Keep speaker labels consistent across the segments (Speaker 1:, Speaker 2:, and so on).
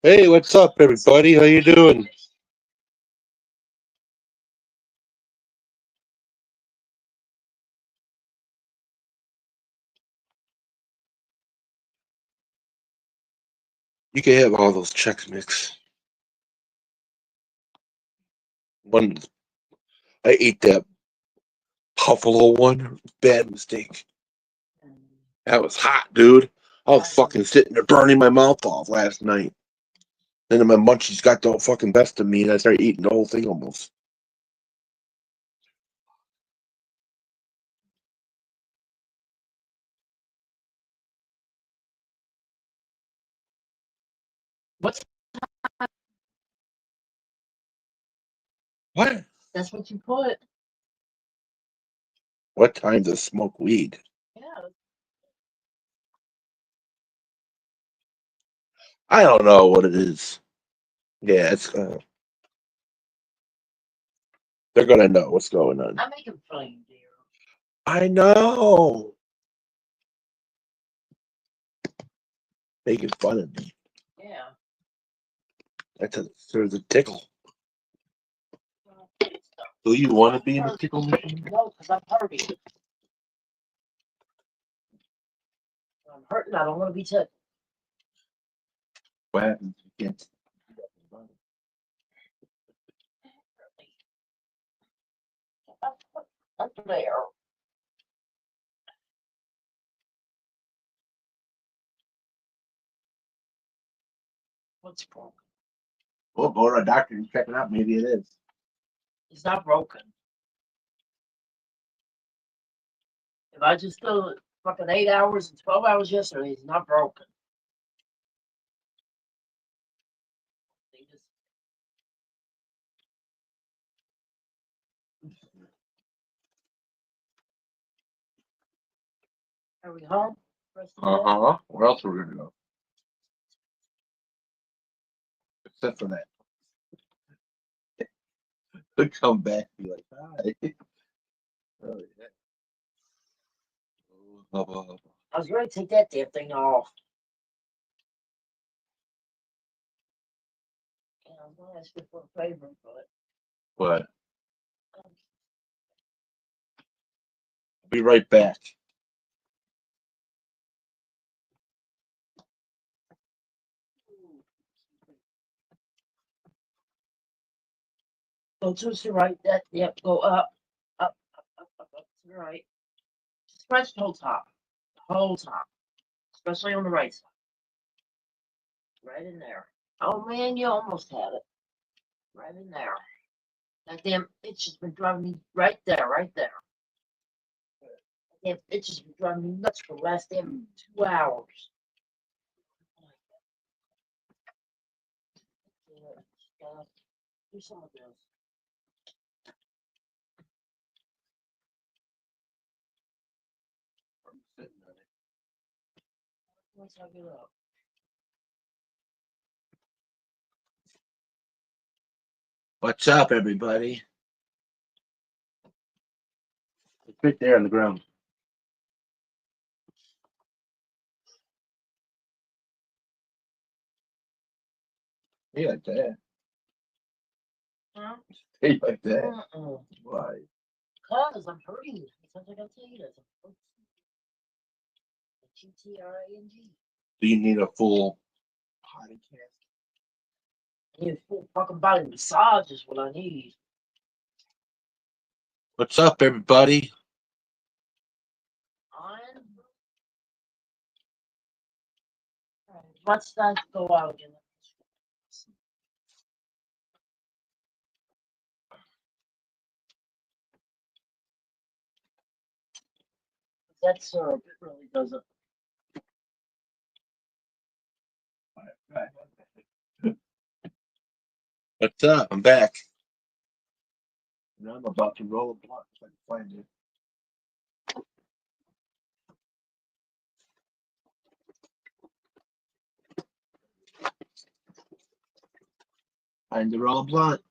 Speaker 1: Hey, what's up, everybody? How you doing? You can have all those Chex Mix. One, I ate that Buffalo one. Bad mistake. That was hot, dude. I was fucking sitting there burning my mouth off last night. Then my munchies got the fucking best of me, and I started eating the whole thing almost.
Speaker 2: What's
Speaker 1: What?
Speaker 2: that's what you put?
Speaker 1: What time to smoke weed?
Speaker 2: Yeah.
Speaker 1: I don't know what it is. Yeah, it's they're gonna know what's going on.
Speaker 2: I'm making fun of you, dear.
Speaker 1: I know. Making fun of me.
Speaker 2: Yeah.
Speaker 1: There's a tickle. Do you want to be in the tickle machine?
Speaker 2: No, because I'm hurting. I'm hurting. I don't want to be touched.
Speaker 1: What happens if you can't?
Speaker 2: Up there. What's broken?
Speaker 1: Well, go to a doctor and check it out. Maybe it is.
Speaker 2: It's not broken. If I just did fucking 8 hours and 12 hours yesterday, it's not broken. They just, are we home?
Speaker 1: Where else are we gonna go? Except for that. Could come back and be like, hi. Oh, yeah. Oh, hubba, hubba.
Speaker 2: I was ready to take that damn thing off. And I was going to ask you for a favor, but
Speaker 1: But
Speaker 2: um,
Speaker 1: be right back.
Speaker 2: go to the right. That yep. Go up to the right. Stretch the whole top, especially on the right side, right in there. Oh man, you almost had it, right in there. That damn itch has been driving me right there, right there. That damn itch has been driving me nuts for the last damn 2 hours. Yeah, do some of this. Once I get up.
Speaker 1: What's up, everybody? It's right there on the ground. Hey, like that.
Speaker 2: Huh?
Speaker 1: Hey, like that. Why?
Speaker 2: Cause I'm hurting. Sometimes I gotta tell you that. GTRING.
Speaker 1: Do you need a full podcast?
Speaker 2: I need a full fucking body massage is what I need.
Speaker 1: What's up, everybody?
Speaker 2: On. Let's not go out again. That syrup, it really doesn't.
Speaker 1: What's up? I'm back. Now I'm about to roll a blunt if I can find it. Time to roll a blunt.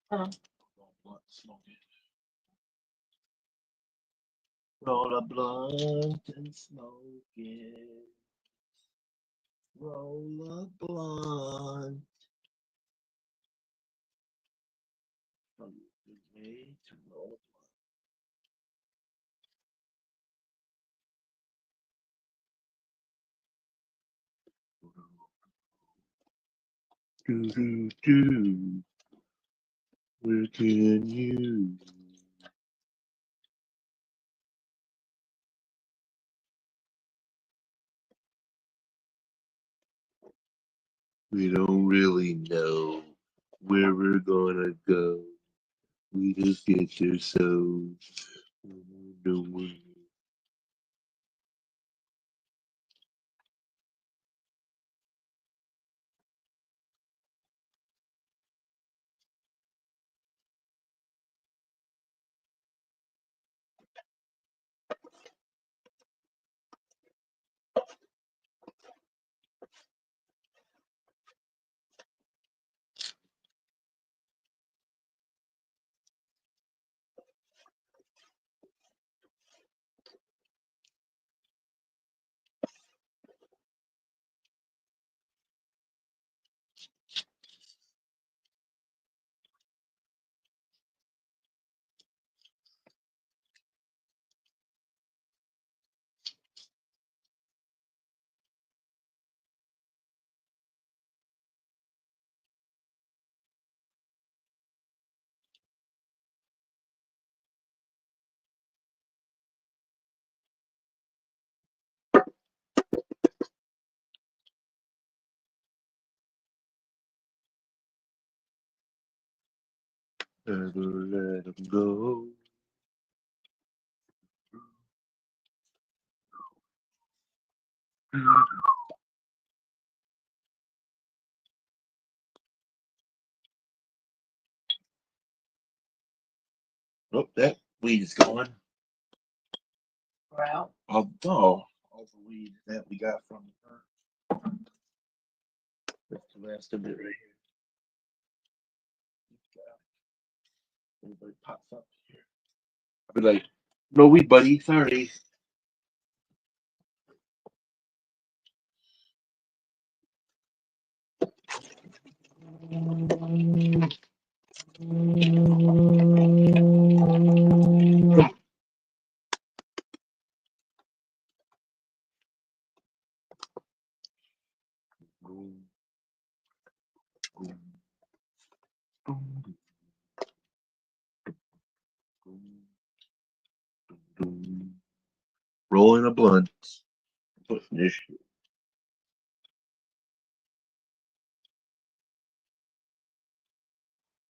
Speaker 2: Huh?
Speaker 1: Roll a blunt and smoke it. Roll a blunt. From the way to roll a blunt. Do do do. Where can you? We don't really know where we're gonna go. We just get there so no one. Never let them go. Oh, that weed is gone.
Speaker 2: We're out.
Speaker 1: Oh, no. All the weed that we got from her. That's the last of it right here. Everybody pops up here. I'll be like, no weed, buddy. Sorry. Rolling a blunt. Putting this shit.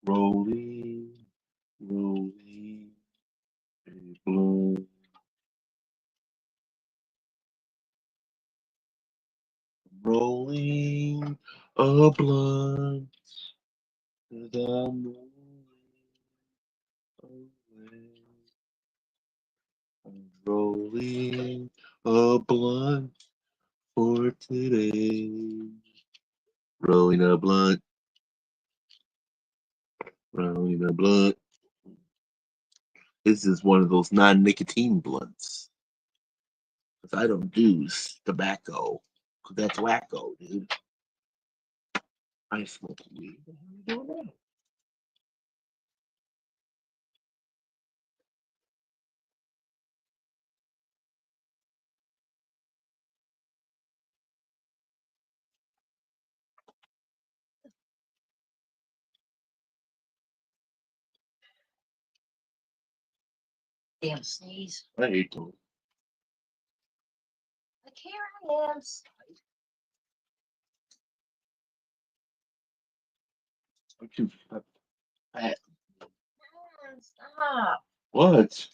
Speaker 1: Rolling, rolling a blunt. Rolling a blunt. And I'm rolling a blunt for today. Rolling a blunt. Rolling a blunt. This is one of those non-nicotine blunts. Because I don't do tobacco. Because that's wacko, dude. I smoke weed. What the hell are you doing now?
Speaker 2: Damn sneeze.
Speaker 1: I hate those.
Speaker 2: I can't am.
Speaker 1: I'm too fat.
Speaker 2: Stop.
Speaker 1: What?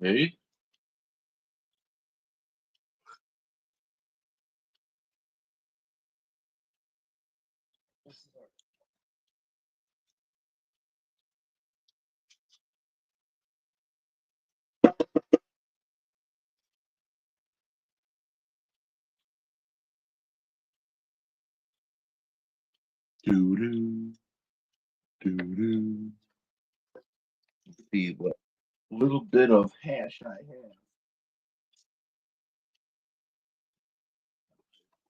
Speaker 1: Hey? Doo-doo. Doo-doo. See what? little bit of hash I have.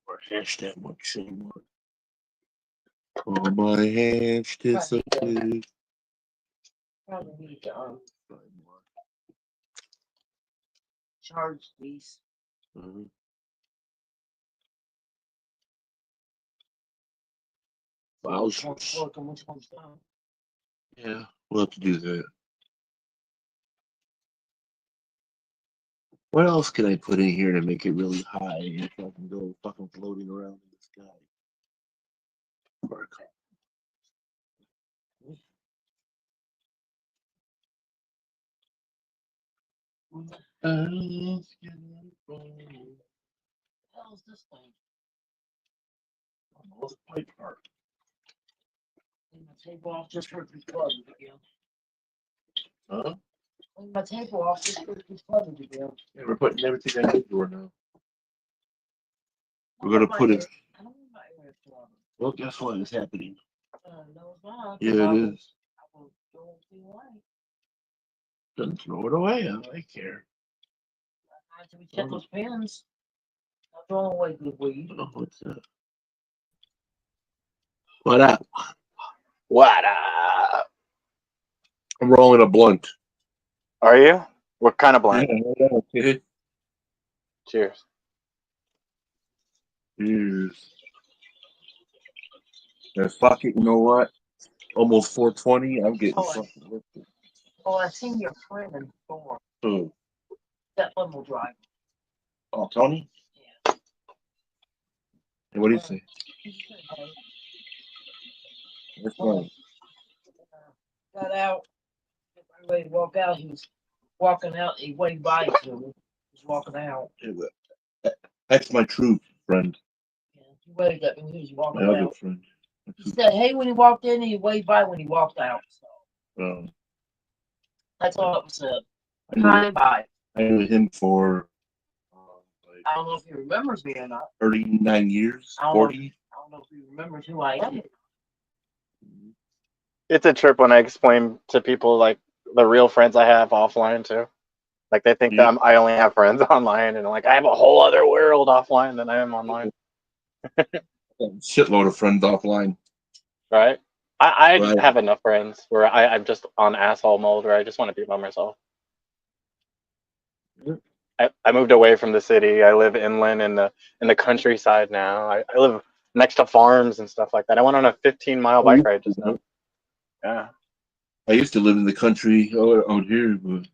Speaker 1: Or hash that much anymore. Oh, my hash disappeared.
Speaker 2: Probably need to charge these.
Speaker 1: Mm-hmm.
Speaker 2: Which one's working, which one's down?
Speaker 1: Yeah, we'll have to do that. What else can I put in here to make it really high if I can go fucking floating around in the sky? Mark.
Speaker 2: How's this thing?
Speaker 1: What's the pipe part?
Speaker 2: Clean my table off just for it to be flooded again.
Speaker 1: Huh?
Speaker 2: Clean my table off just for it to be flooded again.
Speaker 1: Yeah, we're putting everything on indoor now. We're gonna put it.
Speaker 2: I don't want my air flooded.
Speaker 1: Well, guess what is happening?
Speaker 2: No, it's not.
Speaker 1: Yeah, it is.
Speaker 2: I will throw it away.
Speaker 1: Don't throw it away. I care.
Speaker 2: Until we check those pins. Not throwing away good weed.
Speaker 1: Oh, what's that? What up? What up? I'm rolling a blunt.
Speaker 3: Are you? What kind of blunt?
Speaker 1: Yeah.
Speaker 3: Cheers.
Speaker 1: Cheers. Yeah, fuck it. You know what? Almost 420. I'm getting fucking lifted.
Speaker 2: Oh, I seen your friend in the store.
Speaker 1: Who?
Speaker 2: That limo driver.
Speaker 1: Oh, Tony?
Speaker 2: Yeah.
Speaker 1: Hey, what do you say?
Speaker 2: He said, hey.
Speaker 1: That's fine.
Speaker 2: Got out. Ready to walk out. He was walking out. He waved by to me. He was walking out.
Speaker 1: That's my true friend.
Speaker 2: Yeah, he waved at me when he was walking
Speaker 1: My other
Speaker 2: out.
Speaker 1: friend.
Speaker 2: He said, hey, when he walked in, and he waved by when he walked out. So that's all it was said. Hi, bye.
Speaker 1: I knew him for
Speaker 2: I don't know if he remembers me or not.
Speaker 1: 39 years,
Speaker 2: I don't
Speaker 1: 40.
Speaker 2: I don't know if he remembers who I am.
Speaker 3: It's a trip when I explain to people like the real friends I have offline too. Like they think that I only have friends online, and like I have a whole other world offline than I am online.
Speaker 1: Shitload of friends offline.
Speaker 3: Right? I have enough friends where I'm just on asshole mode where I just want to be by myself. I moved away from the city. I live inland in the countryside now. I live next to farms and stuff like that. I went on a 15-mile bike ride just now. Yeah.
Speaker 1: I used to live in the country out here, but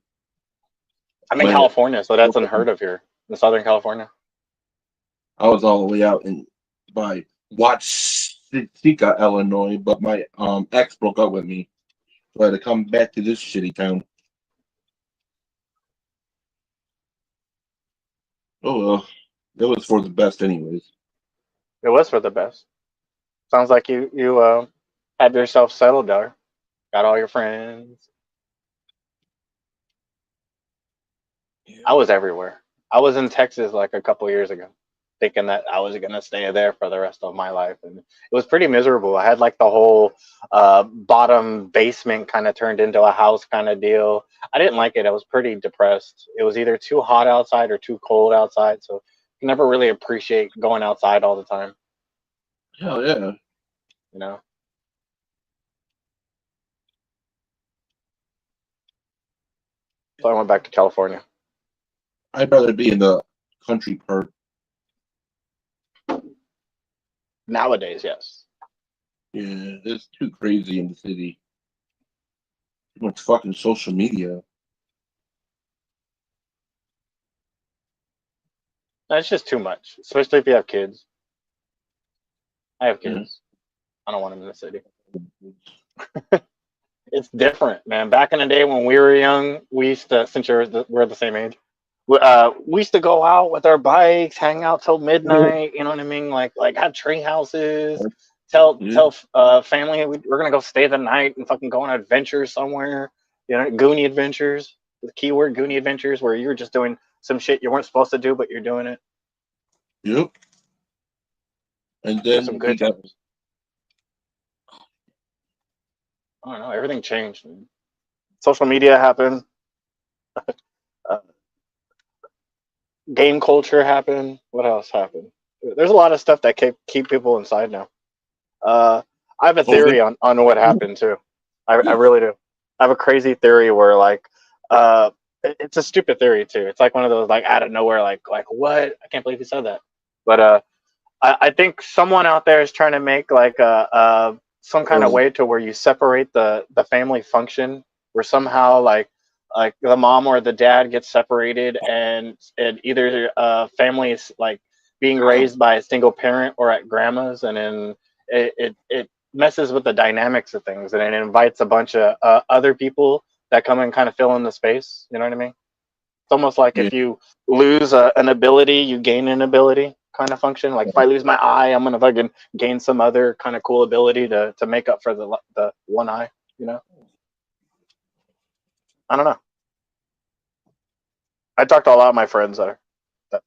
Speaker 3: I'm in California, so that's unheard of here in Southern California.
Speaker 1: I was all the way out by Watsika, Illinois, but my ex broke up with me, so I had to come back to this shitty town. Oh well, it was for the best, anyways.
Speaker 3: It was for the best. Sounds like you had yourself settled there. Got all your friends. Yeah. I was everywhere. I was in Texas like a couple years ago, thinking that I was gonna stay there for the rest of my life, and it was pretty miserable. I had like the whole bottom basement kind of turned into a house kind of deal. I didn't like it. I was pretty depressed. It was either too hot outside or too cold outside, so you never really appreciate going outside all the time.
Speaker 1: Hell yeah.
Speaker 3: You know. So I went back to California.
Speaker 1: I'd rather be in the country part.
Speaker 3: Nowadays, yes.
Speaker 1: Yeah, it's too crazy in the city. Too much fucking social media.
Speaker 3: That's just too much, especially if you have kids. I have kids. I don't want them in the city. It's different, man. Back in the day when we were young, we used to, since we're the same age, we used to go out with our bikes, hang out till midnight. You know what I mean? Like have tree houses. Tell family we're gonna go stay the night and fucking go on adventures somewhere. You know, Goonie adventures. The keyword Goonie adventures, where you're just doing some shit you weren't supposed to do, but you're doing it.
Speaker 1: Yep. And then
Speaker 3: some good times. I don't know. Everything changed. Man. Social media happened. uh, game culture happened. What else happened? There's a lot of stuff that keep people inside now. I have a theory on what happened too. I really do. I have a crazy theory where like it's a stupid theory too. It's like one of those like out of nowhere like what? I can't believe you said that. But I think someone out there is trying to make like some kind of way to where you separate the family function, where somehow like the mom or the dad gets separated, and either family is like being raised by a single parent or at grandma's, and then it messes with the dynamics of things, and it invites a bunch of other people that come and kind of fill in the space. You know what I mean? It's almost like if you lose an ability, you gain an ability kind of function. Like if I lose my eye, I'm gonna fucking gain some other kind of cool ability to make up for the one eye. You know? I don't know. I talked to a lot of my friends that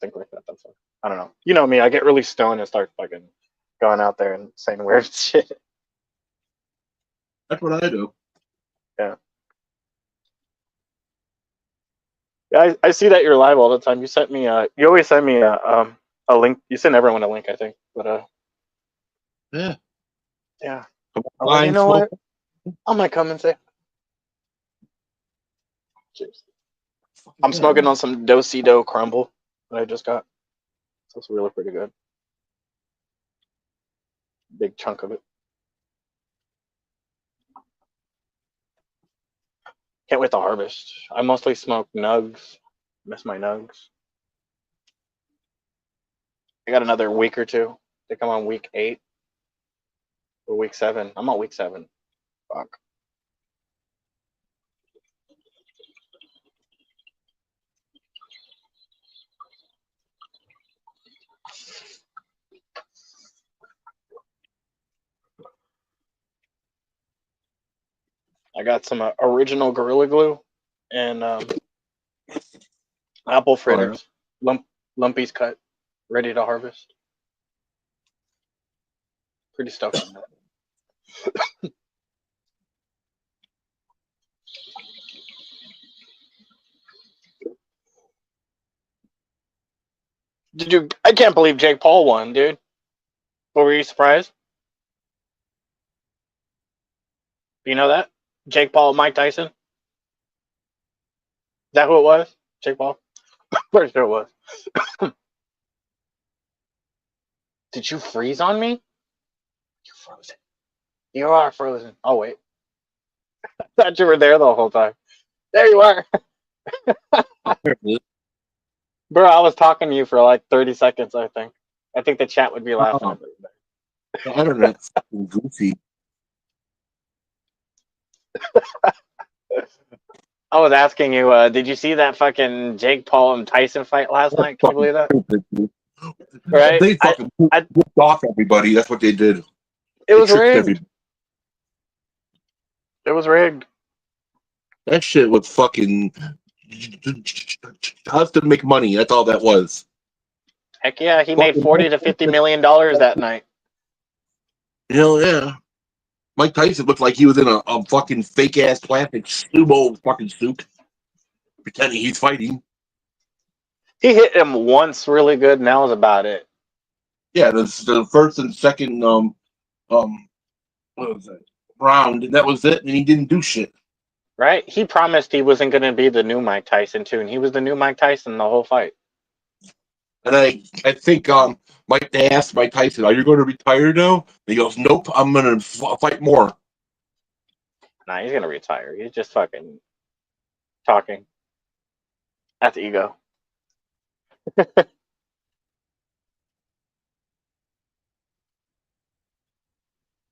Speaker 3: think like that. That's I don't know. You know me. I get really stoned and start fucking going out there and saying weird shit.
Speaker 1: That's what I do.
Speaker 3: Yeah. Yeah, I see that you're live all the time. You sent me you always send me a link. You send everyone a link, I think. But
Speaker 1: Yeah.
Speaker 3: Yeah. You know what? I'm gonna come and say cheers. I'm smoking on some Do-Si-Do crumble that I just got. So it's really pretty good. Big chunk of it. Can't wait to harvest. I mostly smoke nugs. Miss my nugs. I got another week or two. I think I'm on week 8 or week 7. I'm on week 7. Fuck. I got some original Gorilla Glue and apple fritters. Lumpies cut, ready to harvest. Pretty stoked on that. I can't believe Jake Paul won, dude. What, were you surprised? Do you know that? Jake Paul, Mike Tyson? Is that who it was? Jake Paul? Pretty sure it was. Did you freeze on me? You frozen. You are frozen. Oh, wait. I thought you were there the whole time. There you are. Bro, I was talking to you for like 30 seconds, I think. I think the chat would be laughing at me.
Speaker 1: I don't know. It's fucking goofy.
Speaker 3: I was asking you, did you see that fucking Jake Paul and Tyson fight last night? Can you believe that? Right?
Speaker 1: They fucking ripped off everybody. That's what they did.
Speaker 3: It was rigged. It was rigged.
Speaker 1: That shit was fucking just to make money. That's all that was.
Speaker 3: Heck yeah, he made $40 to $50 million that night.
Speaker 1: Hell yeah. Mike Tyson looked like he was in a fucking fake ass plastic sumo fucking suit, pretending he's fighting.
Speaker 3: He hit him once really good, and that was about it.
Speaker 1: Yeah, the first and second what was that round, and that was it, and he didn't do shit.
Speaker 3: Right? He promised he wasn't going to be the new Mike Tyson too, and he was the new Mike Tyson the whole fight.
Speaker 1: And I think they asked Mike Tyson, "Are you going to retire now?" And he goes, "Nope, I'm going to fight more."
Speaker 3: Nah, he's going to retire. He's just fucking talking. That's ego.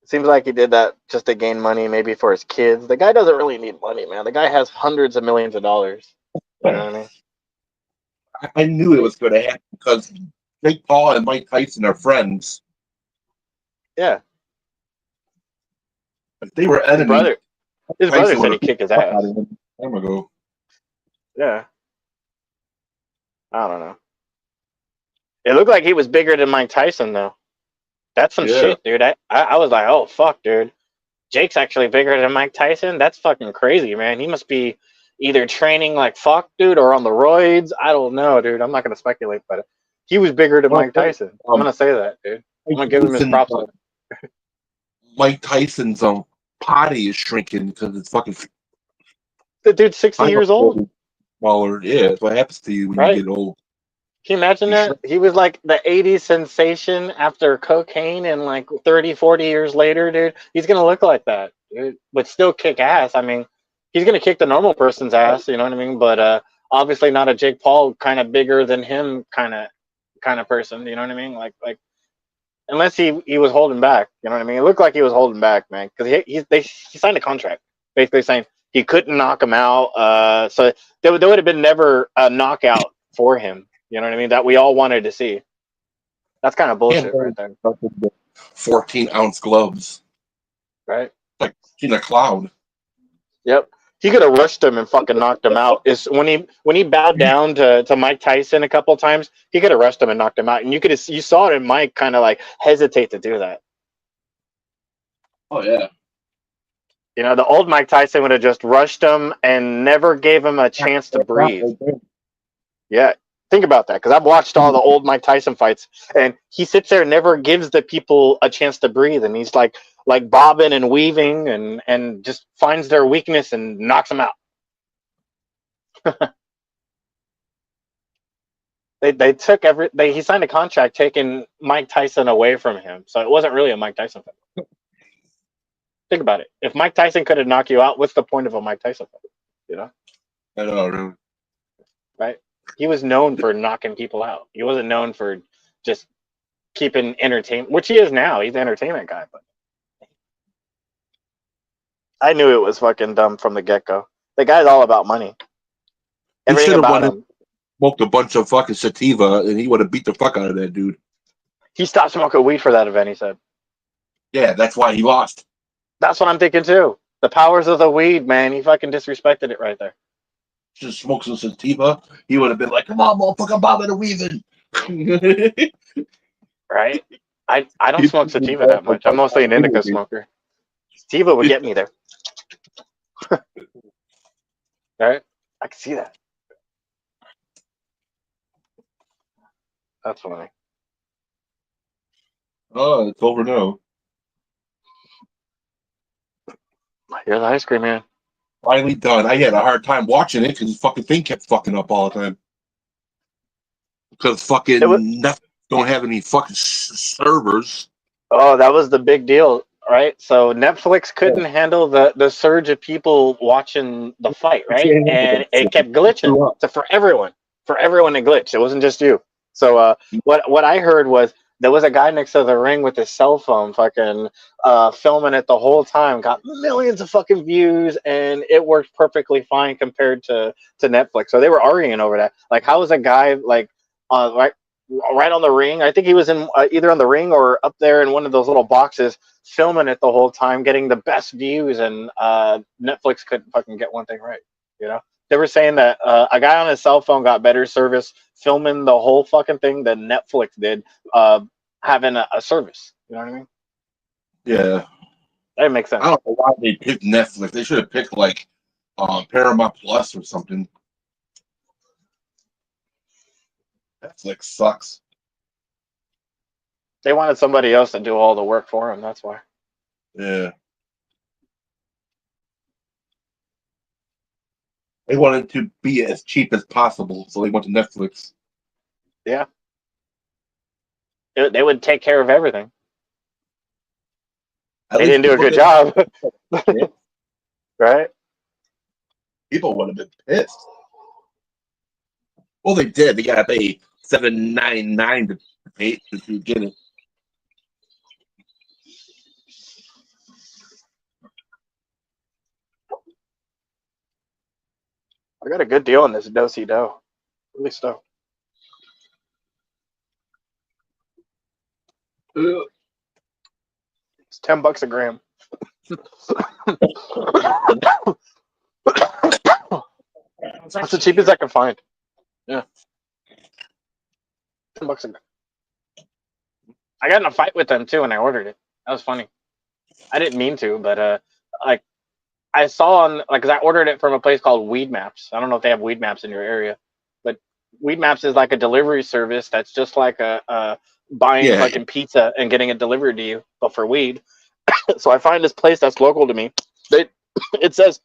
Speaker 3: Seems like he did that just to gain money, maybe for his kids. The guy doesn't really need money, man. The guy has hundreds of millions of dollars. You know what I mean?
Speaker 1: I knew it was going to happen because Jake Paul and Mike Tyson are friends.
Speaker 3: Yeah.
Speaker 1: If they were enemies,
Speaker 3: his brother said he kicked his ass.
Speaker 1: Time ago.
Speaker 3: Yeah. I don't know. It looked like he was bigger than Mike Tyson, though. That's some shit, dude. I was like, oh, fuck, dude. Jake's actually bigger than Mike Tyson? That's fucking crazy, man. He must be either training like fuck, dude, or on the roids. I don't know, dude. I'm not gonna speculate, but he was bigger than Mike Tyson. I'm gonna say that, dude. I'm gonna give him his props.
Speaker 1: Mike Tyson's potty is shrinking because it's fucking.
Speaker 3: The dude's 60 years old.
Speaker 1: Smaller, yeah. That's what happens to you when you get old.
Speaker 3: Can you imagine that? He was like the 80s sensation after cocaine, and like 30, 40 years later, dude, he's going to look like that, dude, but still kick ass. I mean, he's going to kick the normal person's ass, you know what I mean? But obviously not a Jake Paul kind of bigger than him kind of person, you know what I mean? Like unless he was holding back, you know what I mean? It looked like he was holding back, man, because he signed a contract basically saying he couldn't knock him out. So there would have been never a knockout for him. You know what I mean? That we all wanted to see. That's kind of bullshit right there.
Speaker 1: 14-ounce gloves.
Speaker 3: Right?
Speaker 1: Like in a cloud. Yep.
Speaker 3: He could have rushed him and fucking knocked him out. Is when he bowed down to Mike Tyson a couple of times, he could have rushed him and knocked him out. And you saw it in Mike kind of like hesitate to do that.
Speaker 1: Oh yeah.
Speaker 3: You know, the old Mike Tyson would have just rushed him and never gave him a chance to breathe. Yeah. Think about that, because I've watched all the old Mike Tyson fights, and he sits there and never gives the people a chance to breathe, and he's like bobbing and weaving and just finds their weakness and knocks them out. He signed a contract taking Mike Tyson away from him, so it wasn't really a Mike Tyson fight. Think about it. If Mike Tyson could have knocked you out, what's the point of a Mike Tyson fight? You know?
Speaker 1: I know,
Speaker 3: right? He was known for knocking people out. He wasn't known for just keeping entertainment, which he is now. He's an entertainment guy, but I knew it was fucking dumb from the get-go. The guy's all about money. Everything about him.
Speaker 1: Smoked a bunch of fucking sativa, and he would have beat the fuck out of that dude.
Speaker 3: He stopped smoking weed for that event, he said.
Speaker 1: Yeah, that's why he lost.
Speaker 3: That's what I'm thinking too. The powers of the weed, man. He fucking disrespected it right there.
Speaker 1: Just smoked some sativa, he would have been like, "Come on, motherfucker, bobbing and weaving."
Speaker 3: Right? I don't smoke sativa that much. I'm mostly an indica smoker. Sativa would get me there. Right? I can see that. That's funny.
Speaker 1: Oh, it's over now.
Speaker 3: Here's the ice cream, man.
Speaker 1: Finally done. I had a hard time watching it because the fucking thing kept fucking up all the time. Because fucking Netflix don't have any fucking servers.
Speaker 3: Oh, that was the big deal, right? So Netflix couldn't handle the surge of people watching the fight, right? And it kept glitching. So for everyone it glitched. It wasn't just you. So what I heard was there was a guy next to the ring with his cell phone fucking filming it the whole time, got millions of fucking views, and it worked perfectly fine compared to Netflix. So they were arguing over that. Like, how is a guy like right on the ring? I think he was in either on the ring or up there in one of those little boxes filming it the whole time, getting the best views, and Netflix couldn't fucking get one thing right, you know? They were saying that a guy on his cell phone got better service filming the whole fucking thing than Netflix did having a service. You know what I mean?
Speaker 1: Yeah.
Speaker 3: That makes sense.
Speaker 1: I don't know why they picked Netflix. They should have picked like Paramount Plus or something. Netflix sucks.
Speaker 3: They wanted somebody else to do all the work for them. That's why.
Speaker 1: Yeah. They wanted to be as cheap as possible, so they went to Netflix.
Speaker 3: Yeah. They would take care of everything. They didn't do a good job. Right?
Speaker 1: People would have been pissed. Well, they did. They got to pay $7.99 to pay to get it.
Speaker 3: I got a good deal on this do-si-do. Really stoked. It's $10 a gram. That's the cheapest I can find. Yeah. $10 a gram. I got in a fight with them too when I ordered it. That was funny. I didn't mean to, but like I saw on like 'cause I ordered it from a place called Weed Maps. I don't know if they have Weed Maps in your area, but Weed Maps is like a delivery service that's just like a buying
Speaker 1: Yeah.
Speaker 3: fucking pizza and getting it delivered to you, but for weed. So I find this place that's local to me. They, it says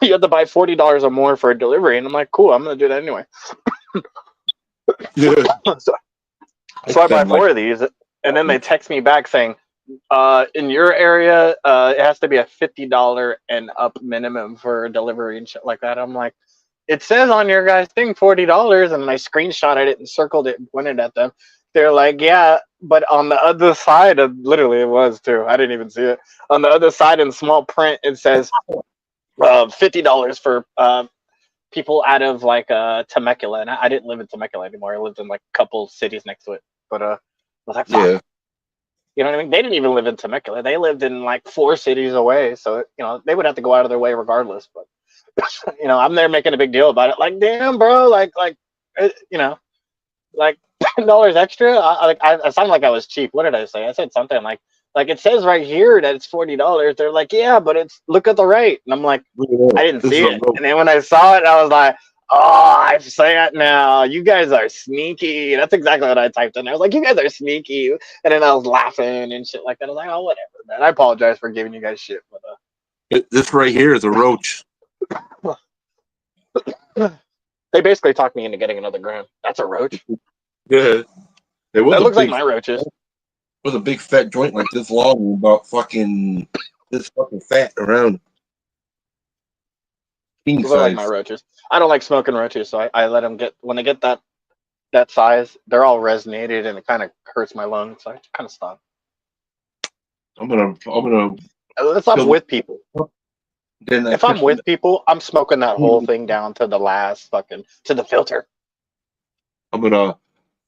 Speaker 3: you have to buy $40 or more for a delivery, and I'm like, cool, I'm gonna do that anyway.
Speaker 1: Yeah.
Speaker 3: so, so I buy 4 of these, and then they text me back saying, in your area, it has to be a $50 and up minimum for delivery and shit like that. I'm like, it says on your guys' thing $40, and I screenshotted it and circled it and pointed at them. They're like, yeah, but on the other side of literally it was too. I didn't even see it. On the other side in small print, it says $50 for people out of like Temecula, and I didn't live in Temecula anymore. I lived in like a couple cities next to it, but I was like, fuck.
Speaker 1: Yeah.
Speaker 3: You know what I mean? They didn't even live in Temecula. They lived in like 4 cities away, so you know they would have to go out of their way regardless. But you know, I'm there making a big deal about it. Like, damn, bro, like you know, like $10 extra. I sounded like I was cheap. What did I say? I said something like it says right here that it's $40. They're like, yeah, but it's look at the rate, and I'm like, I didn't see it. And then when I saw it, I was like, oh, I say it now. You guys are sneaky. That's exactly what I typed in. I was like, you guys are sneaky. And then I was laughing and shit like that. I was like, oh, whatever, man. I apologize for giving you guys shit. But,
Speaker 1: This right here is a roach.
Speaker 3: they basically talked me into getting another gram. That's a roach.
Speaker 1: Yeah. It was
Speaker 3: That looks like
Speaker 1: big,
Speaker 3: my roaches.
Speaker 1: it was a big fat joint like this long, about fucking this fucking fat around. King
Speaker 3: Those are like my
Speaker 1: size.
Speaker 3: roaches. I don't like smoking roaches, so I let them get, when they get that size, they're all resonated and it kind of hurts my lungs. So I kind of stop.
Speaker 1: I'm gonna
Speaker 3: Unless I'm with people.
Speaker 1: then
Speaker 3: If I'm with people, I'm smoking that whole thing down to the last fucking, to the filter.
Speaker 1: I'm gonna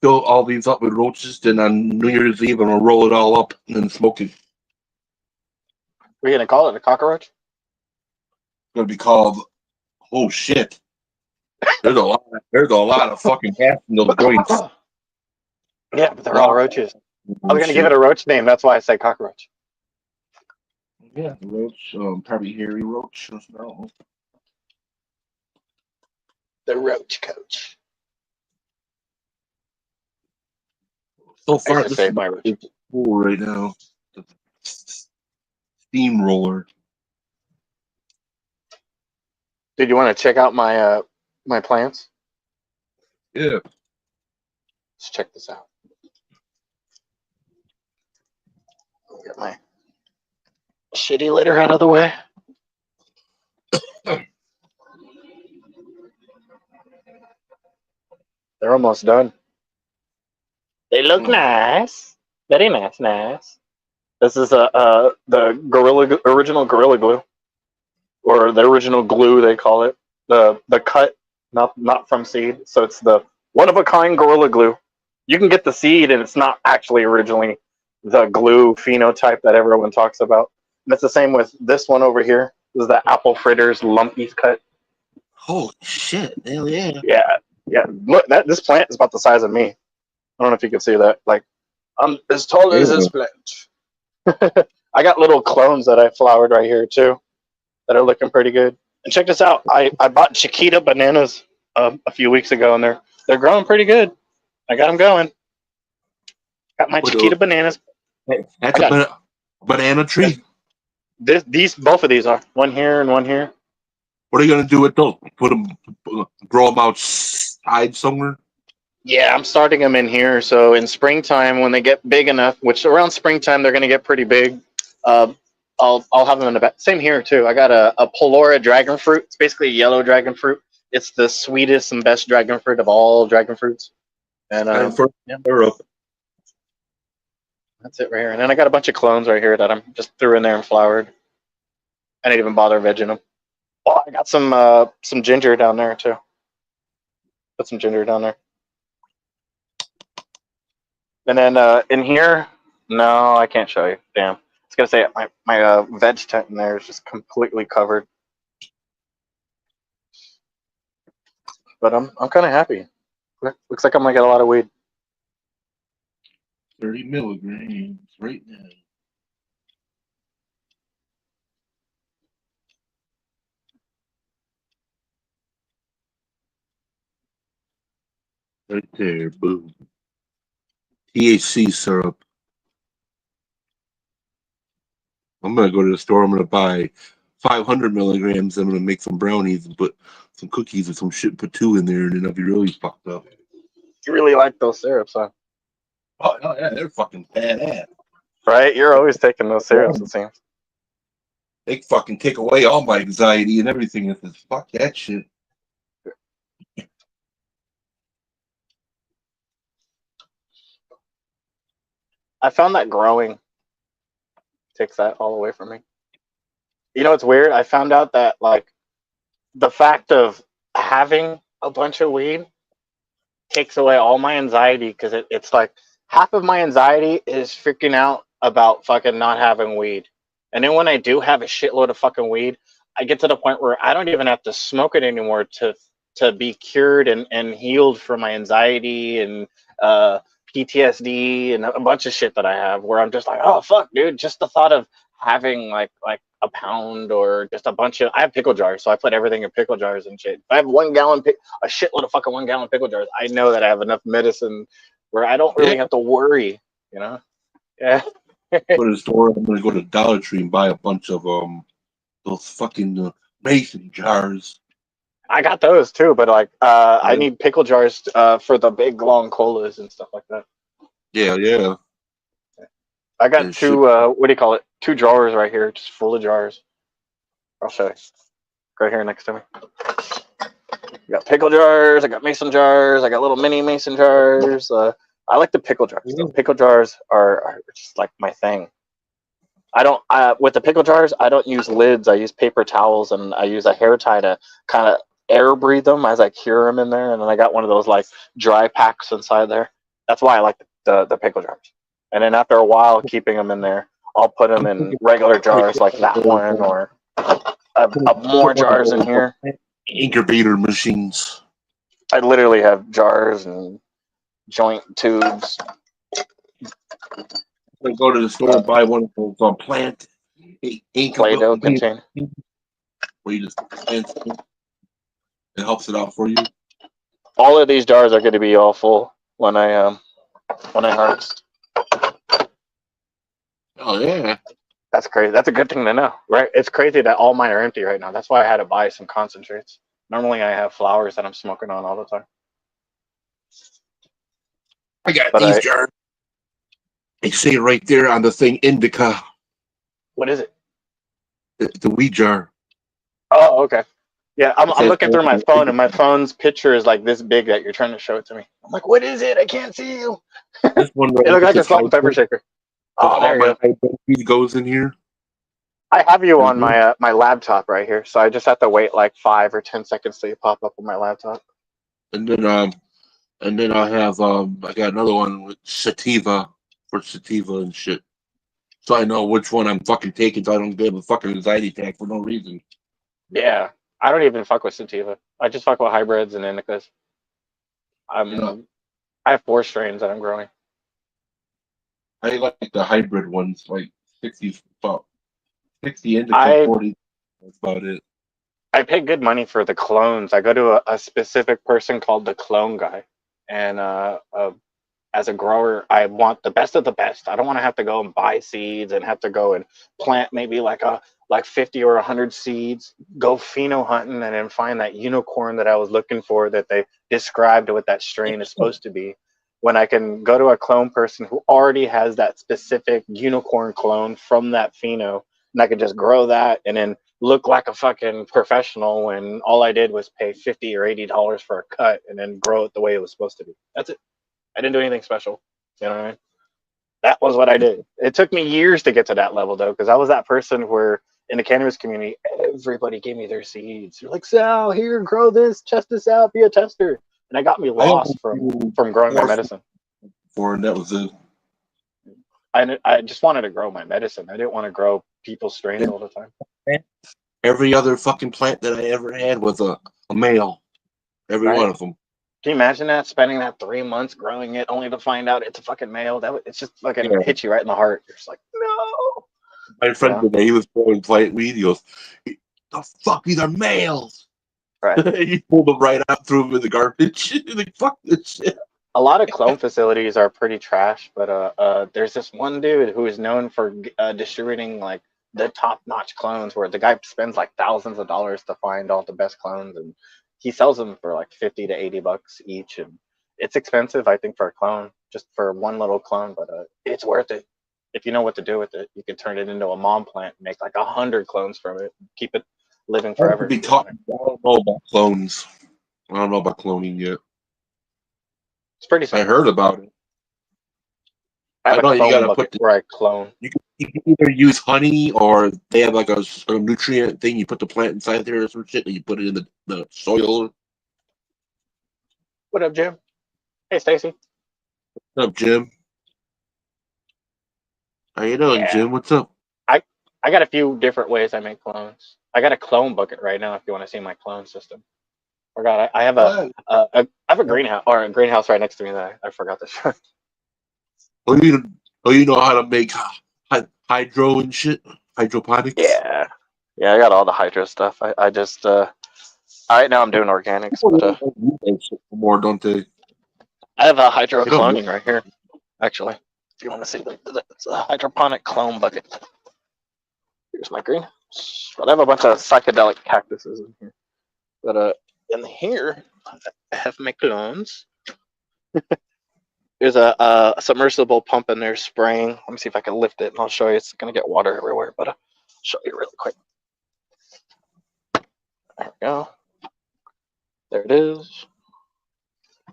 Speaker 1: fill all these up with roaches, then on New Year's Eve I'm gonna roll it all up and then smoke it. It's
Speaker 3: We're gonna call it a cockroach.
Speaker 1: gonna be called, oh shit. There's a lot of fucking gas in those joints.
Speaker 3: Yeah, but they're all roaches. I was gonna give it a roach name. That's why I say cockroach.
Speaker 1: Yeah, the roach, probably hairy roach. No.
Speaker 3: The roach coach.
Speaker 1: So far,
Speaker 3: I should
Speaker 1: this
Speaker 3: save
Speaker 1: is
Speaker 3: my roach.
Speaker 1: cool right now. The steamroller.
Speaker 3: Did you want to check out my my plants?
Speaker 1: Yeah.
Speaker 3: Let's check this out. Get my shitty litter out of the way. They're almost done. They look nice. Very nice. This is the original Gorilla Glue, or the original glue they call it. The cut, not from seed. So it's the one of a kind Gorilla Glue. You can get the seed, and it's not actually originally the glue phenotype that everyone talks about. And it's the same with this one over here. This is the Apple Fritters Lumpy cut.
Speaker 1: Holy shit! Hell yeah!
Speaker 3: Yeah. Look, this plant is about the size of me. I don't know if you can see that. Like, I'm as tall as this plant. I got little clones that I flowered right here too, that are looking pretty good. And check this out. I bought Chiquita bananas a few weeks ago, and they're growing pretty good. I got them going. Got my Chiquita bananas.
Speaker 1: That's a banana tree.
Speaker 3: Both of these are one here and one here.
Speaker 1: What are you gonna do with those? Grow them outside somewhere?
Speaker 3: Yeah, I'm starting them in here. So in springtime, when they get big enough, which around springtime they're gonna get pretty big, I'll have them in the back. Same here too. I got a Pelora dragon fruit. It's basically a yellow dragon fruit. It's the sweetest and best dragon fruit of all dragon fruits. And
Speaker 1: Europe.
Speaker 3: That's it right here. And then I got a bunch of clones right here that I'm just threw in there and flowered. I didn't even bother vegging them. Oh, I got some ginger down there too. Put some ginger down there. And then in here, no, I can't show you. Damn. I was gonna say my veg tent in there is just completely covered. But I'm kind of happy. Looks like I'm gonna get a lot of weed.
Speaker 1: 30 milligrams right now. Right there, boom. THC syrup. I'm gonna go to the store. I'm gonna buy 500 milligrams. I'm gonna make some brownies and put some cookies or some shit. And put 2 in there, and then I'll be really fucked up.
Speaker 3: You really like those syrups, huh?
Speaker 1: Oh yeah, they're fucking badass.
Speaker 3: Right? You're always taking those syrups, it seems.
Speaker 1: They fucking take away all my anxiety and everything. It's just, fuck that shit.
Speaker 3: I found that growing takes that all away from me. You know, it's weird. I found out that like the fact of having a bunch of weed takes away all my anxiety because it's like half of my anxiety is freaking out about fucking not having weed. And then when I do have a shitload of fucking weed, I get to the point where I don't even have to smoke it anymore to be cured and healed from my anxiety and PTSD and a bunch of shit that I have where I'm just like, oh fuck, dude, just the thought of having like a pound or just a bunch of I have pickle jars, so I put everything in pickle jars and shit. If I have 1 gallon a shitload of fucking 1 gallon pickle jars, I know that I have enough medicine where I don't really have to worry, you know? Yeah.
Speaker 1: Go to the store. I'm gonna go to Dollar Tree and buy a bunch of those fucking mason jars.
Speaker 3: I got those too, but like I need pickle jars for the big long colas and stuff like that.
Speaker 1: Yeah.
Speaker 3: I got two what do you call it? 2 drawers right here, just full of jars. I'll show you. Right here next to me. I got pickle jars, I got mason jars, I got little mini mason jars. I like the pickle jars. The pickle jars are just like my thing. I don't with the pickle jars, I don't use lids. I use paper towels and I use a hair tie to kind of air breathe them as I cure them in there. And then I got one of those like dry packs inside there. That's why I like the pickle jars. And then after a while, keeping them in there, I'll put them in regular jars like that one or more jars in here.
Speaker 1: Incubator machines.
Speaker 3: I literally have jars and joint tubes.
Speaker 1: I go to the store and buy one of those plant
Speaker 3: Play-Doh container.
Speaker 1: Where you just plant it. It helps it out for you.
Speaker 3: All of these jars are going to be all full when I harvest.
Speaker 1: Oh yeah.
Speaker 3: That's crazy. That's a good thing to know, right? It's crazy that all mine are empty right now. That's why I had to buy some concentrates. Normally I have flowers that I'm smoking on all the time.
Speaker 1: I got these jars. They say right there on the thing, indica.
Speaker 3: What is it?
Speaker 1: The weed jar.
Speaker 3: Oh, okay. Yeah, I'm looking through my phone, and my phone's picture is like this big that you're trying to show it to me. I'm like, what is it? I can't see you.
Speaker 1: This one right
Speaker 3: it looks like a salt and pepper shaker. Oh, there you
Speaker 1: go. Goes in here.
Speaker 3: I have you on my my laptop right here, so I just have to wait like 5 or 10 seconds till you pop up on my laptop.
Speaker 1: And then I have I got another one with sativa for sativa and shit. So I know which one I'm fucking taking, so I don't get a fucking anxiety attack for no reason.
Speaker 3: Yeah, I don't even fuck with sativa. I just fuck with hybrids and indicas. I have 4 strains that I'm growing.
Speaker 1: I like the hybrid ones, like 60 indica, 40. That's about it.
Speaker 3: I pay good money for the clones. I go to a specific person called the clone guy, and as a grower, I want the best of the best. I don't want to have to go and buy seeds and have to go and plant maybe like 50 or 100 seeds, go pheno hunting and then find that unicorn that I was looking for that they described what that strain is supposed to be. When I can go to a clone person who already has that specific unicorn clone from that pheno, and I can just grow that and then look like a fucking professional when all I did was pay $50 or $80 for a cut and then grow it the way it was supposed to be. That's it. I didn't do anything special. You know what I mean? That was what I did. It took me years to get to that level, though, because I was that person where in the cannabis community, everybody gave me their seeds. You're like, Sal, here, grow this, test this out, be a tester. And that got me lost from growing my medicine.
Speaker 1: And that was it.
Speaker 3: I just wanted to grow my medicine. I didn't want to grow people's strains all the time.
Speaker 1: Every other fucking plant that I ever had was a male. Every one of them.
Speaker 3: Can you imagine that? Spending that 3 months growing it only to find out it's a fucking male? It's just fucking hit you right in the heart. You're just like, no.
Speaker 1: My friend today, he was growing plant weed. He goes, the fuck, these are males.
Speaker 3: Right.
Speaker 1: You pulled them right out, threw them in the garbage. Like, fuck this shit.
Speaker 3: A lot of clone facilities are pretty trash, but there's this one dude who is known for distributing like the top-notch clones, where the guy spends like thousands of dollars to find all the best clones, and he sells them for like 50 to 80 bucks each, and it's expensive, I think, for a clone, just for one little clone, but it's worth it if you know what to do with it. You can turn it into a mom plant, make like 100 clones from it, keep it living
Speaker 1: I have to
Speaker 3: forever.
Speaker 1: be taught. I don't know about clones. I don't know about cloning yet.
Speaker 3: It's pretty
Speaker 1: I
Speaker 3: simple.
Speaker 1: heard about it.
Speaker 3: I have
Speaker 1: I know
Speaker 3: a
Speaker 1: you
Speaker 3: clone
Speaker 1: gotta
Speaker 3: bucket
Speaker 1: put the,
Speaker 3: where I clone.
Speaker 1: you can either use honey or they have like a nutrient thing. You put the plant inside there or some shit, and you put it in the soil.
Speaker 3: What up, Jim? Hey, Stacy.
Speaker 1: What's up, Jim? How you doing,
Speaker 3: Yeah.
Speaker 1: Jim? What's up?
Speaker 3: I got a few different ways I make clones. I got a clone bucket right now if you want to see my clone system. Forgot I have I have a greenhouse right next to me that I forgot to show.
Speaker 1: Oh, you know how to make hydro and shit, hydroponics.
Speaker 3: Yeah. Yeah, I got all the hydro stuff. I just right now I'm doing organics, but
Speaker 1: More, don't they?
Speaker 3: I have a hydro
Speaker 1: They don't
Speaker 3: cloning right here, actually. If you want to see it's a hydroponic clone bucket. Here's my greenhouse. But I have a bunch of psychedelic cactuses in here. But in here I have my clones. There's a submersible pump in there spraying. Let me see if I can lift it and I'll show you. It's gonna get water everywhere, but I'll show you really quick. There we go. There it is.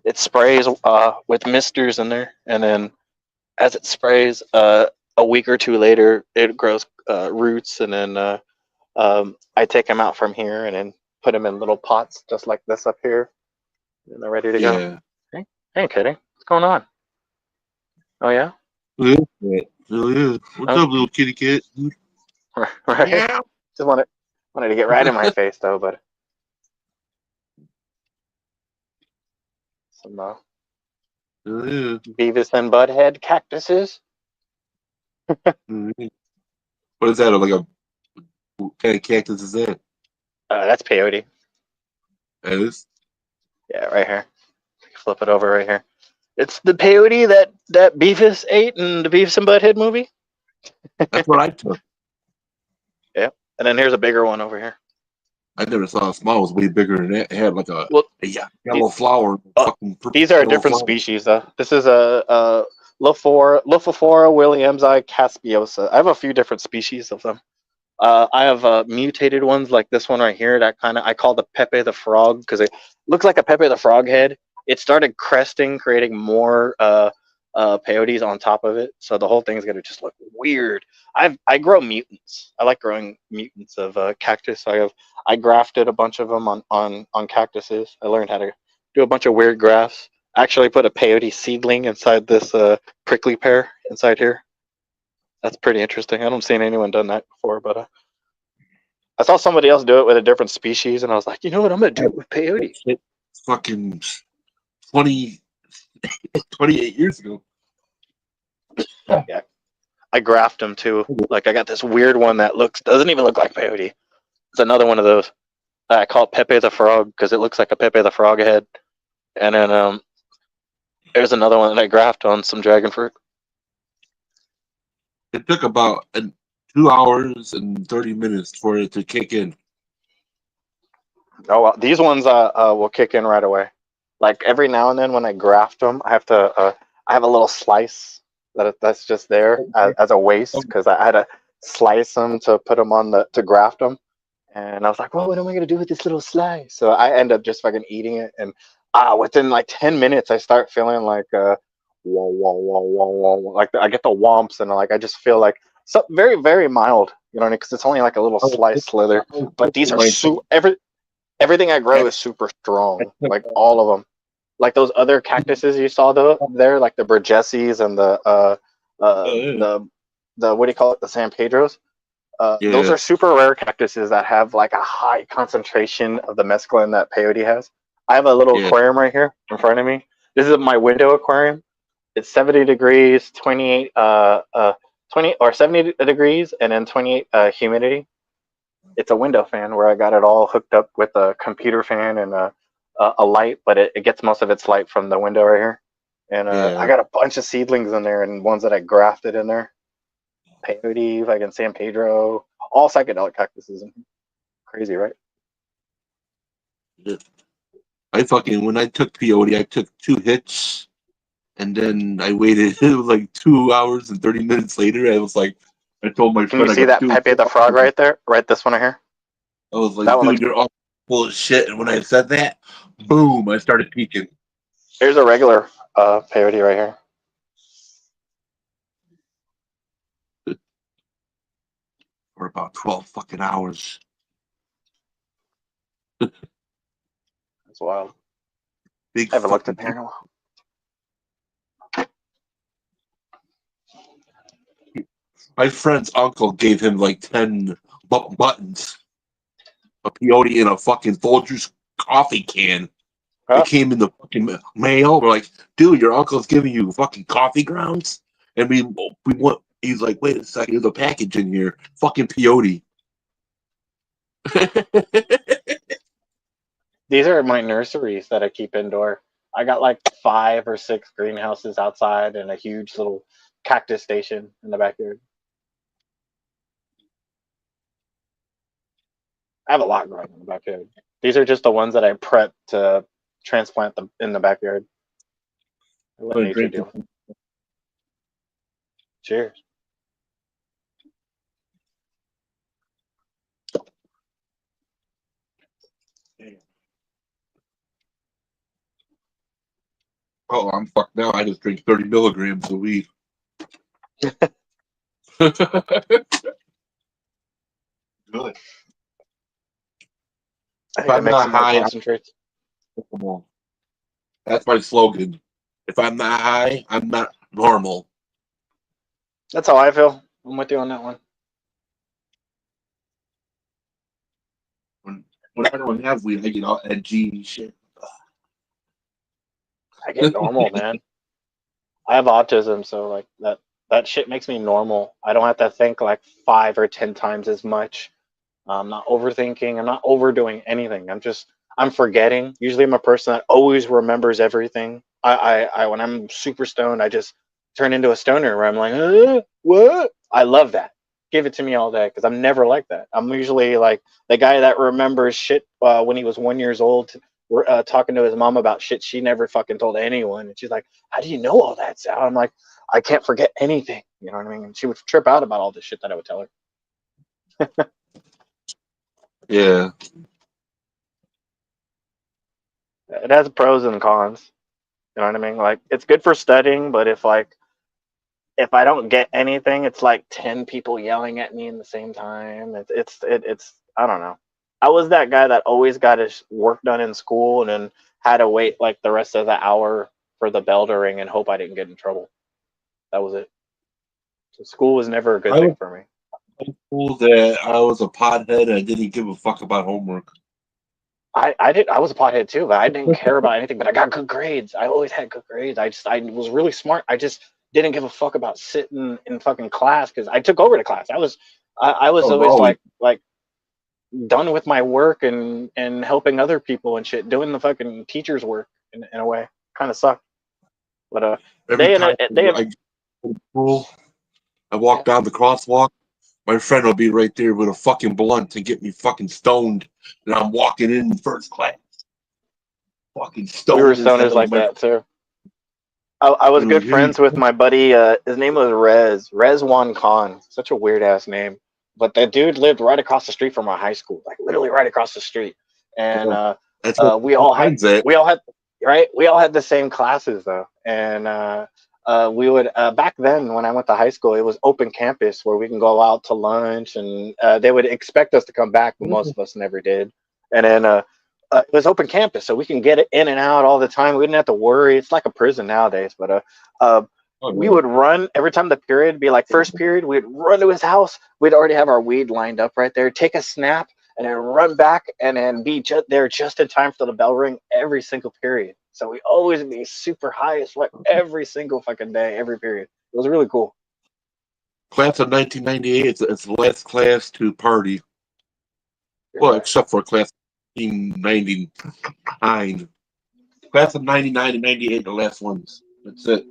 Speaker 3: It sprays with misters in there, and then as it sprays, a week or two later, it grows roots, and then I take them out from here and then put them in little pots just like this up here, and they're ready to go. Hey, Kitty, what's going on? Oh yeah.
Speaker 1: Yeah. What's up, little kitty cat?
Speaker 3: Right.
Speaker 1: Yeah.
Speaker 3: Just wanted to get right in my face though, but some
Speaker 1: Yeah.
Speaker 3: Beavis and Butthead cactuses.
Speaker 1: What is that? Like a what kind of cactus is that?
Speaker 3: That's peyote.
Speaker 1: That is.
Speaker 3: Yeah, right here. Flip it over right here. It's the peyote that Beavis ate in the Beavis and Butthead movie.
Speaker 1: That's what I took.
Speaker 3: Yeah, and then here's a bigger one over here.
Speaker 1: I never saw a small. It was way bigger than that. It had like a yellow flower.
Speaker 3: These are a different species, though. This is a Lophophora williamsi caspiosa. I have a few different species of them. I have mutated ones like this one right here. That I call the Pepe the Frog because it looks like a Pepe the Frog head. It started cresting, creating more peyotes on top of it. So the whole thing's gonna just look weird. I grow mutants. I like growing mutants of cactus. I grafted a bunch of them on cactuses. I learned how to do a bunch of weird grafts. Actually put a peyote seedling inside this prickly pear inside here. That's pretty interesting. I don't seen anyone done that before, but I saw somebody else do it with a different species, and I was like, you know what? I'm gonna do it with peyote.
Speaker 1: Fucking 28 years ago.
Speaker 3: Yeah, I graft them too. Like I got this weird one that doesn't even look like peyote. It's another one of those. I call it Pepe the Frog because it looks like a Pepe the Frog head. And then there's another one that I graft on some dragon fruit.
Speaker 1: It took about 2 hours and 30 minutes for it to kick in.
Speaker 3: Oh well, these ones will kick in right away. Like every now and then when I graft them, I have to. I have a little slice that's just there as a waste because I had to slice them to put them on to graft them. And I was like, well, what am I gonna do with this little slice? So I end up just fucking eating it, and within like 10 minutes, I start feeling like whoa, whoa, whoa, whoa, whoa, like I get the womps, and like I just feel like very, very mild, you know, because it's only like a little slice slither. But these are everything I grow is super strong, like all of them. Like those other cactuses you saw there, like the Burgesses and the what do you call it, the San Pedros. Those are super rare cactuses that have like a high concentration of the mescaline that peyote has. I have a little aquarium right here in front of me. This is my window aquarium. It's 70 degrees, 20 or 70 degrees, and then 28 humidity. it's a window fan where I got it all hooked up with a computer fan and a light, but it gets most of its light from the window right here. And I
Speaker 1: Yeah.
Speaker 3: got a bunch of seedlings in there and ones that I grafted in there. Peyote, fucking San Pedro, all psychedelic cactuses. Crazy, right?
Speaker 1: I fucking, when I took peyote, I took 2 hits, and then I waited. It was like 2 hours and 30 minutes later. I was like, I told my
Speaker 3: Can you
Speaker 1: friend, I
Speaker 3: see
Speaker 1: go,
Speaker 3: that
Speaker 1: dude,
Speaker 3: Pepe the Frog right there? Right, this one right here.
Speaker 1: I was
Speaker 3: That
Speaker 1: like,
Speaker 3: one
Speaker 1: dude,
Speaker 3: looks.
Speaker 1: you're all full of shit. And when I said that, boom, I started peeking.
Speaker 3: Here's a regular peyote right here.
Speaker 1: For about 12 fucking hours.
Speaker 3: That's wild.
Speaker 1: Big
Speaker 3: I haven't looked at
Speaker 1: fucking.
Speaker 3: there in a while.
Speaker 1: My friend's uncle gave him like 10 buttons, a peyote in a fucking Folgers coffee can.
Speaker 3: Huh?
Speaker 1: It came in the fucking mail. We're like, dude, your uncle's giving you fucking coffee grounds, and we want. He's like, wait a second, there's a package in here, fucking peyote.
Speaker 3: These are my nurseries that I keep indoor. I got like 5 or 6 greenhouses outside and a huge little cactus station in the backyard. I have a lot growing in the backyard. These are just the ones that I prep to transplant them in the backyard. I let
Speaker 1: I'm
Speaker 3: nature
Speaker 1: drink
Speaker 3: do it. Cheers.
Speaker 1: Oh, I'm fucked now. I just drink 30 milligrams of weed. Good.
Speaker 3: I
Speaker 1: If
Speaker 3: need to
Speaker 1: I'm
Speaker 3: make
Speaker 1: not
Speaker 3: some more
Speaker 1: high,
Speaker 3: concentrates.
Speaker 1: I'm normal. That's my slogan. If I'm not high, I'm not normal.
Speaker 3: That's how I feel. I'm with you on that one.
Speaker 1: When I don't have weed, I get all edgy and shit.
Speaker 3: I get normal, man. I have autism, so like that shit makes me normal. I don't have to think like 5 or 10 times as much. I'm not overthinking. I'm not overdoing anything. I'm forgetting. Usually, I'm a person that always remembers everything. I when I'm super stoned, I just turn into a stoner where I'm like, what? I love that. Give it to me all day because I'm never like that. I'm usually like the guy that remembers shit when he was 1 years old, talking to his mom about shit she never fucking told anyone. And she's like, "How do you know all that, Sal?" I'm like, "I can't forget anything." You know what I mean? And she would trip out about all the shit that I would tell her.
Speaker 1: Yeah.
Speaker 3: It has pros and cons. You know what I mean? Like it's good for studying, but if I don't get anything, it's like 10 people yelling at me in the same time. It's I don't know. I was that guy that always got his work done in school and then had to wait like the rest of the hour for the bell to ring and hope I didn't get in trouble. That was it. So school was never a good
Speaker 1: I
Speaker 3: thing
Speaker 1: was
Speaker 3: for me.
Speaker 1: so cool that I was a pothead and I didn't give a fuck about homework.
Speaker 3: I was a pothead too, but I didn't care about anything. But I got good grades. I always had good grades. I was really smart. I just didn't give a fuck about sitting in fucking class because I took over the class. I
Speaker 1: I
Speaker 3: was
Speaker 1: was
Speaker 3: always
Speaker 1: always
Speaker 3: like done with my work and helping other people and shit, doing the fucking teacher's work in a way. Kind of sucked. But
Speaker 1: every
Speaker 3: they
Speaker 1: time
Speaker 3: they
Speaker 1: I get to school, I
Speaker 3: yeah.
Speaker 1: walk down the crosswalk. My friend will be right there with a fucking blunt to get me fucking stoned, and I'm walking in first class, fucking
Speaker 3: We were
Speaker 1: stoned as
Speaker 3: stoners
Speaker 1: hell.
Speaker 3: like that too. I was
Speaker 1: Dude,
Speaker 3: good
Speaker 1: here you
Speaker 3: friends with my buddy. His name was Rez Juan Khan. Such a weird ass name, but that dude lived right across the street from our high school, like literally right across the street. And
Speaker 1: go. That's what
Speaker 3: we all had
Speaker 1: mine's at.
Speaker 3: we all had right. We all had the same classes though, and we would back then when I went to high school, it was open campus where we can go out to lunch, and they would expect us to come back, but most of us never did. And then it was open campus, so we can get it in and out all the time. We didn't have to worry. It's like a prison nowadays, but we
Speaker 1: Oh,
Speaker 3: would run every time the period be like first period. We'd run to his house. We'd already have our weed lined up right there. Take a snap and then run back and then be there just in time for the bell ring every single period. So we always be super high as fuck every single fucking day, every period. It was really cool.
Speaker 1: class of 1998. It's the last class to party. Well, except for class of 1999. Class of 99 and 98, the last ones. That's it.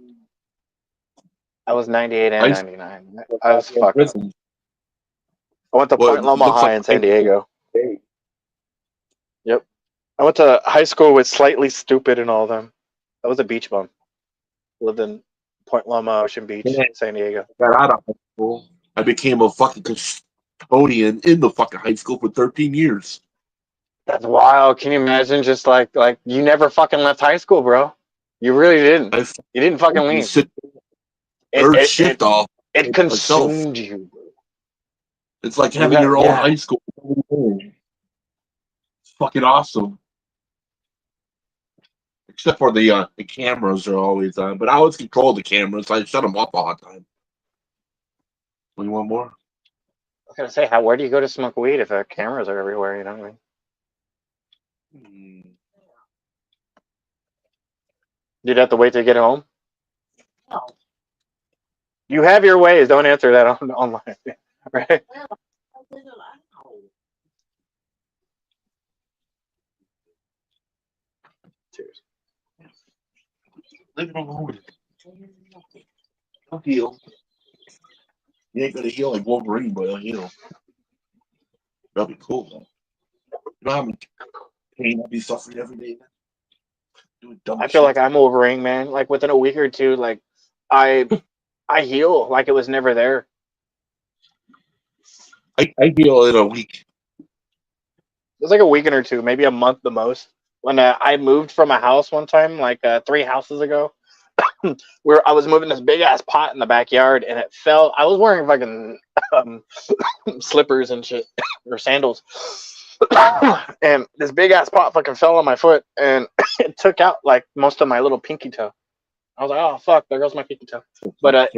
Speaker 3: I was 98 and
Speaker 1: I
Speaker 3: 99. I was
Speaker 1: in
Speaker 3: fucked up.
Speaker 1: prison.
Speaker 3: I went to
Speaker 1: Well,
Speaker 3: Point
Speaker 1: it
Speaker 3: Loma
Speaker 1: looks
Speaker 3: High
Speaker 1: like
Speaker 3: in San Diego. Yep. I went to high school with Slightly Stupid and all of them. I was a beach bum. Lived in Point Loma, Ocean Beach,
Speaker 1: Yeah.
Speaker 3: San Diego.
Speaker 1: Got out of high school. I became a fucking custodian in the fucking high school for 13 years.
Speaker 3: That's wild. Can you imagine? Just like you never fucking left high school, bro. You really didn't.
Speaker 1: I
Speaker 3: You didn't fucking leave.
Speaker 1: sit
Speaker 3: It
Speaker 1: third
Speaker 3: it,
Speaker 1: shift
Speaker 3: it,
Speaker 1: off
Speaker 3: it
Speaker 1: myself.
Speaker 3: consumed you, bro.
Speaker 1: It's like
Speaker 3: You
Speaker 1: having
Speaker 3: got
Speaker 1: your own
Speaker 3: yeah.
Speaker 1: high school. It's fucking awesome. Except for the cameras are always on, but I always control the cameras. So I shut them off all the time. What, you want more?
Speaker 3: I was gonna say, where do you go to smoke weed if the cameras are everywhere? You know what I mean? You'd have to wait to get home.
Speaker 2: No.
Speaker 3: You have your ways. Don't answer that online, right?
Speaker 2: Well, I don't know.
Speaker 3: Cheers.
Speaker 1: Leave it alone. Don't heal. You ain't gonna heal like Wolverine, but he'll heal. That'd be cool, though. You know how much pain I'd be suffering every day, man? Doing dumb
Speaker 3: I feel
Speaker 1: shit.
Speaker 3: like I'm Wolverine, man. Like within a week or two, like I heal like it was never there.
Speaker 1: I heal in a week.
Speaker 3: It was like a weekend or two, maybe a month the most. When I moved from a house one time, like 3 houses ago, where I was moving this big ass pot in the backyard, and it fell. I was wearing fucking slippers and shit or sandals, and this big ass pot fucking fell on my foot, and it took out like most of my little pinky toe. I was like, oh fuck, there goes my pinky toe. But I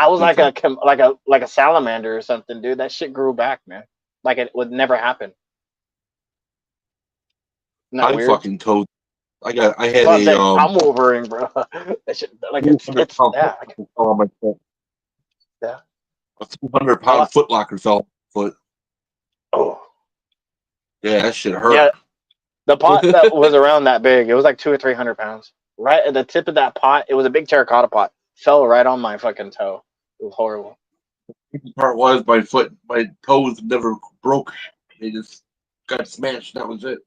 Speaker 3: was like a salamander or something, dude. That shit grew back, man. Like it would never happen. Not
Speaker 1: I
Speaker 3: weird.
Speaker 1: fucking told. I had
Speaker 3: So I'm saying,
Speaker 1: a
Speaker 3: I'm Wolverine, bro. That shit, like it's
Speaker 1: 200-pound
Speaker 3: yeah,
Speaker 1: foot fell on my foot.
Speaker 3: yeah.
Speaker 1: A 200-pound foot locker fell on my foot.
Speaker 3: Oh,
Speaker 1: Yeah, that shit hurt.
Speaker 3: yeah. The pot that was around that big, it was like 200 or 300 pounds. Right at the tip of that pot, it was a big terracotta pot. Fell right on my fucking toe. It was horrible.
Speaker 1: The part was my toes never broke. They just got smashed. That was it.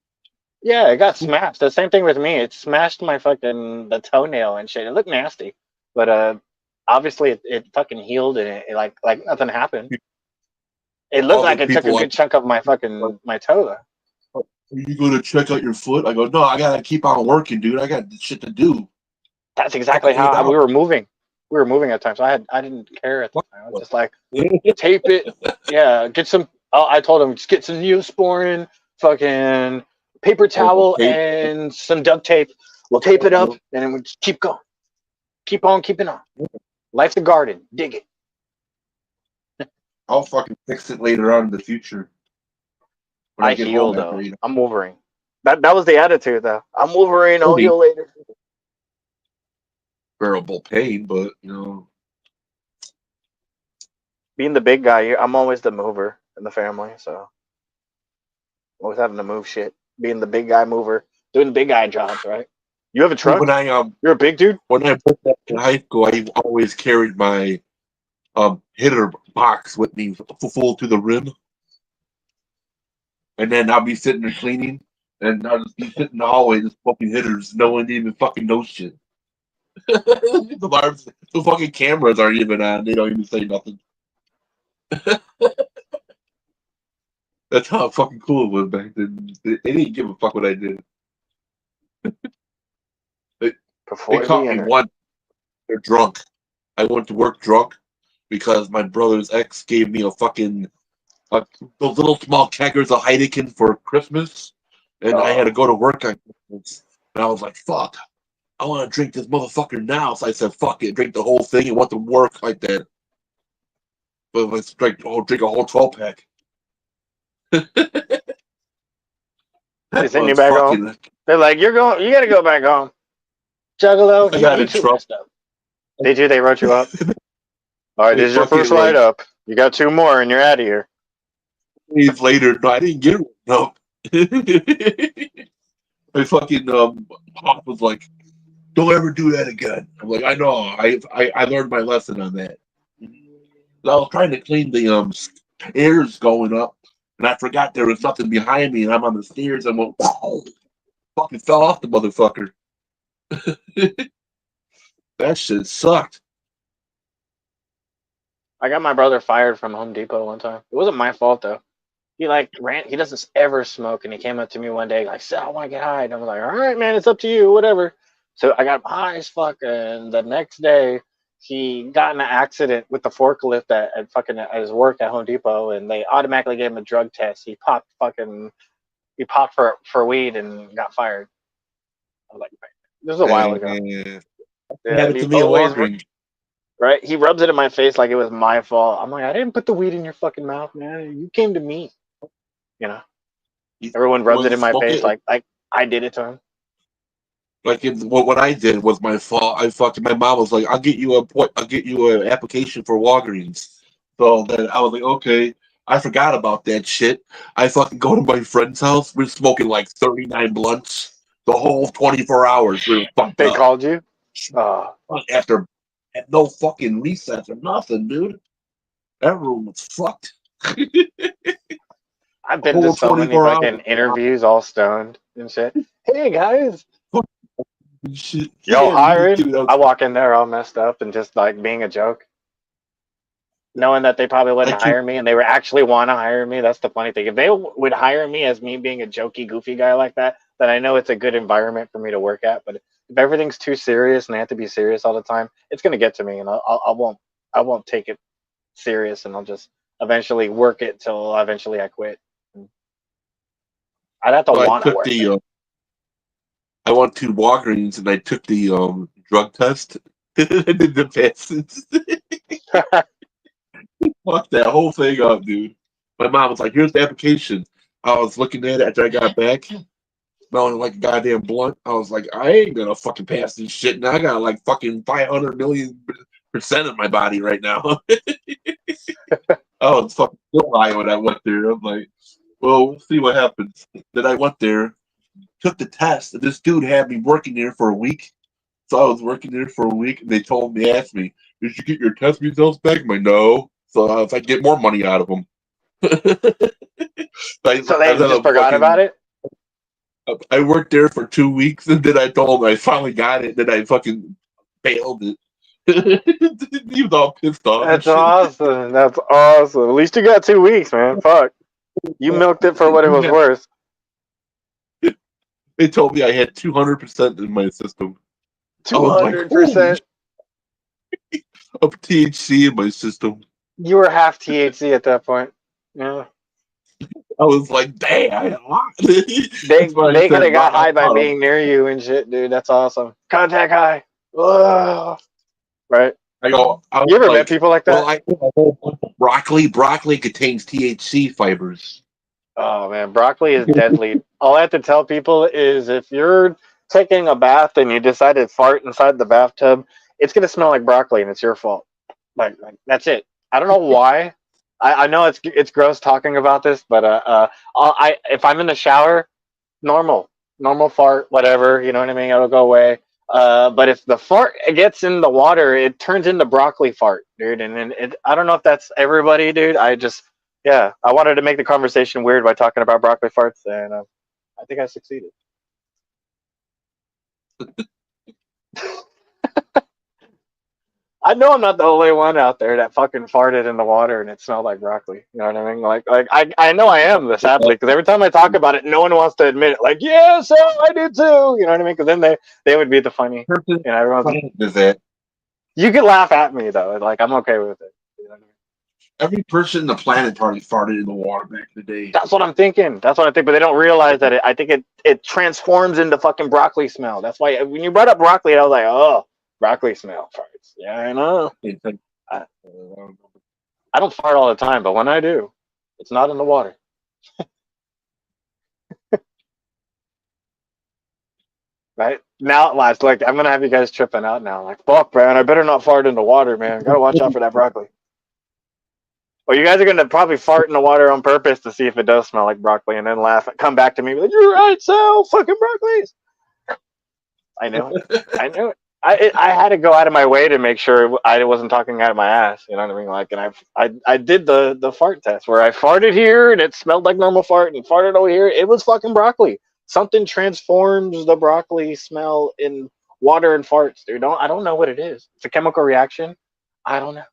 Speaker 3: Yeah, it got smashed. The same thing with me. It smashed my the toenail and shit. It looked nasty, but obviously it fucking healed and it like nothing happened. It looked like it took a good chunk of my my toe though.
Speaker 1: Are you gonna check out your foot? I go, no, I gotta keep on working, dude. I got shit to do.
Speaker 3: That's exactly how we were moving. We were moving at times. So I didn't care at the time. I was just like, tape it. Yeah, get some. I told him just get some Neosporin, fucking paper towel, and some duct tape. We'll tape it up, and then we just keep going. Keep on keeping on. Life's a garden. Dig it.
Speaker 1: I'll fucking fix it later on in the future. When
Speaker 3: I
Speaker 1: get
Speaker 3: heal
Speaker 1: home
Speaker 3: though.
Speaker 1: after,
Speaker 3: I'm Wolverine. That was the attitude though. I'm Wolverine. I'll heal later.
Speaker 1: Bearable pain, but you know,
Speaker 3: Being the big guy, I'm always the mover in the family, so always having to move shit. Being the big guy mover, doing big guy jobs, right? You have a truck?
Speaker 1: when
Speaker 3: You're a big dude?
Speaker 1: When I put that in high school, I always carried my hitter box with me full to the rim. And then I'll be sitting there cleaning, and I'll just be sitting in the hallway just smoking hitters. No one even fucking knows shit. the fucking cameras aren't even on. They don't even say nothing. That's how fucking cool it was back then. They didn't give a fuck what I did. They caught me once. They're drunk. I went to work drunk because my brother's ex gave me a fucking those little small keggers of Heineken for Christmas, and I had to go to work on Christmas. And I was like, "Fuck, I want to drink this motherfucker now." So I said, "Fuck it, drink the whole thing and went to work like that." But let's drink a whole 12-pack.
Speaker 3: They send you back home. They're like, you gotta go back home. Juggalo,
Speaker 1: I got in trouble.
Speaker 3: Did you? They wrote you up? All right, this is your first write-up. You got 2 more and you're out of here.
Speaker 1: days later, no, I didn't get it. No. My fucking pop was like, "Don't ever do that again." I'm like, "I know. I learned my lesson on that." I was trying to clean the stairs going up, and I forgot there was something behind me, and I'm on the stairs. And went, wow, fucking fell off the motherfucker. That shit sucked.
Speaker 3: I got my brother fired from Home Depot one time. It wasn't my fault though. He like ran. He doesn't ever smoke, and he came up to me one day like, "Said I want to get high," and I was like, "All right, man, it's up to you, whatever." So I got high as fuck, and the next day he got in an accident with the forklift at his work at Home Depot, and they automatically gave him a drug test. He popped for weed and got fired. I was like, this was a while ago.
Speaker 1: It
Speaker 3: Yeah, and
Speaker 1: happened
Speaker 3: he
Speaker 1: to me at
Speaker 3: always
Speaker 1: Walgreens.
Speaker 3: right. He rubs it in my face like it was my fault. I'm like, I didn't put the weed in your fucking mouth, man. You came to me. You know.
Speaker 1: You
Speaker 3: Everyone rubs it
Speaker 1: want to
Speaker 3: in my
Speaker 1: smoke
Speaker 3: face
Speaker 1: it?
Speaker 3: like I did it to him.
Speaker 1: Like what I did was my fault. I fucking my mom was like, I'll get you an application for Walgreens." So then I was like, okay. I forgot about that shit. I fucking go to my friend's house. We're smoking like 39 blunts the whole 24 hours. We were fucked
Speaker 3: They
Speaker 1: up.
Speaker 3: called you. Uh,
Speaker 1: After had no fucking recess or nothing, dude. That room was fucked.
Speaker 3: I've been to
Speaker 1: Whole
Speaker 3: so many
Speaker 1: 24 hours.
Speaker 3: fucking interviews, all stoned and shit. Hey guys,
Speaker 1: Shit.
Speaker 3: yo,
Speaker 1: Yeah, dude,
Speaker 3: hiring. I walk in there all messed up and just like being a joke, knowing that they probably
Speaker 1: I
Speaker 3: wouldn't
Speaker 1: took
Speaker 3: hire me, and they would actually want to hire me. That's the funny thing. If they would hire me as me being a jokey, goofy guy like that, then I know it's a good environment for me to work at. But if everything's too serious and I have to be serious all the time, it's gonna get to me, and I won't take it serious, and I'll just eventually work it till eventually I quit. I'd have to
Speaker 1: I
Speaker 3: want to
Speaker 1: took
Speaker 3: work
Speaker 1: the
Speaker 3: there.
Speaker 1: I went to Walgreens and I took the drug test. I did the passes. Fuck that whole thing up, dude. My mom was like, "Here's the application." I was looking at it after I got back, smelling like a goddamn blunt. I was like, "I ain't gonna fucking pass this shit." Now I got like fucking 500 million% of my body right now. I was fucking still high when I went there. I'm like, well, we'll see what happens. Then I went there, took the test, and this dude had me working there for a week. So I was working there for a week, and they asked me, "Did you get your test results back?" I'm like, "No." So I was like, "Get more money out of them."
Speaker 3: So
Speaker 1: I
Speaker 3: they
Speaker 1: ended
Speaker 3: just
Speaker 1: up
Speaker 3: forgot about
Speaker 1: fucking.
Speaker 3: it.
Speaker 1: I worked there for 2 weeks, and then I told them I finally got it. Then I fucking failed it. He was all pissed off and
Speaker 3: That's
Speaker 1: shit.
Speaker 3: awesome. That's awesome. At least you got 2 weeks, man. Fuck. You milked it for what it was
Speaker 1: Yeah.
Speaker 3: worth.
Speaker 1: They told me I had 200% in my system. I
Speaker 3: Two
Speaker 1: was like,
Speaker 3: hundred
Speaker 1: "Holy
Speaker 3: percent.
Speaker 1: shit, of THC in my system."
Speaker 3: You were half THC at that point. Yeah.
Speaker 1: I was like, "Damn, I had a lot."
Speaker 3: They
Speaker 1: That's why I
Speaker 3: they could
Speaker 1: said
Speaker 3: have got
Speaker 1: rock
Speaker 3: high by
Speaker 1: bottom.
Speaker 3: being near you and shit, dude. That's awesome. Contact high. Ugh. Right.
Speaker 1: I was
Speaker 3: You ever met
Speaker 1: like,
Speaker 3: people like
Speaker 1: well,
Speaker 3: that?
Speaker 1: I know a whole bunch of broccoli. Broccoli contains THC fibers.
Speaker 3: Oh man, broccoli is deadly. All I have to tell people is if you're taking a bath and you decide to fart inside the bathtub, it's gonna smell like broccoli and it's your fault. Like that's it. I don't know why. I know it's gross talking about this, but if I'm in the shower, normal fart, whatever, you know what I mean. It'll go away. But if the fart gets in the water, it turns into broccoli fart, dude. And I don't know if that's everybody, dude. Yeah, I wanted to make the conversation weird by talking about broccoli farts, and I think I succeeded. I know I'm not the only one out there that fucking farted in the water and it smelled like broccoli. You know what I mean? I know I am, sadly, because every time I talk about it, no one wants to admit it. Like, yeah, so I did too. You know what I mean? Because then they would be the funny.
Speaker 1: Person
Speaker 3: You know, everyone's.
Speaker 1: is that
Speaker 3: You can laugh at me though. Like I'm okay with it. You know what I mean?
Speaker 1: every person in the planet probably farted in the water back in the day.
Speaker 3: That's what I'm thinking. That's what I think. But they don't realize that I think it transforms into fucking broccoli smell. That's why when you brought up broccoli, I was like, oh, broccoli smell farts. Yeah, I know.
Speaker 1: It's like,
Speaker 3: I, I don't fart all the time, but when I do, it's not in the water. Right now, last like I'm gonna have you guys tripping out now. Like, fuck, man, I better not fart in the water, man. Gotta watch out for that broccoli. Well, you guys are gonna probably fart in the water on purpose to see if it does smell like broccoli, and then laugh, come back to me like, "You're right, Sal. Fucking broccolis." I know it. I knew it. I had to go out of my way to make sure I wasn't talking out of my ass. You know what I mean? Like, and I did the fart test where I farted here and it smelled like normal fart, and farted over here. It was fucking broccoli. Something transforms the broccoli smell in water and farts, dude. I don't know what it is. It's a chemical reaction. I don't know.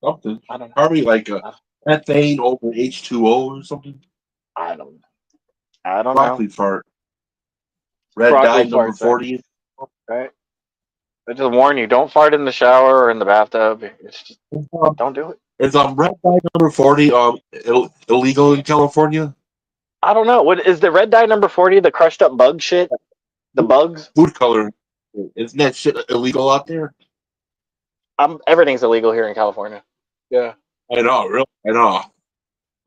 Speaker 1: Something.
Speaker 3: I don't know.
Speaker 1: Probably like a methane over H2O or something.
Speaker 3: I don't know. I don't
Speaker 1: Broccoli
Speaker 3: know.
Speaker 1: fart. Red
Speaker 3: Broccoli
Speaker 1: dye number
Speaker 3: farts, right?
Speaker 1: 40.
Speaker 3: Right. I just warn you: don't fart in the shower or in the bathtub. It's just, don't do it.
Speaker 1: Is red dye number 40 illegal in California?
Speaker 3: I don't know. What is the red dye number 40? The crushed up bug shit? The bugs?
Speaker 1: Food color. Isn't that shit illegal out there?
Speaker 3: Everything's illegal here in California. Yeah.
Speaker 1: I know, really. I know.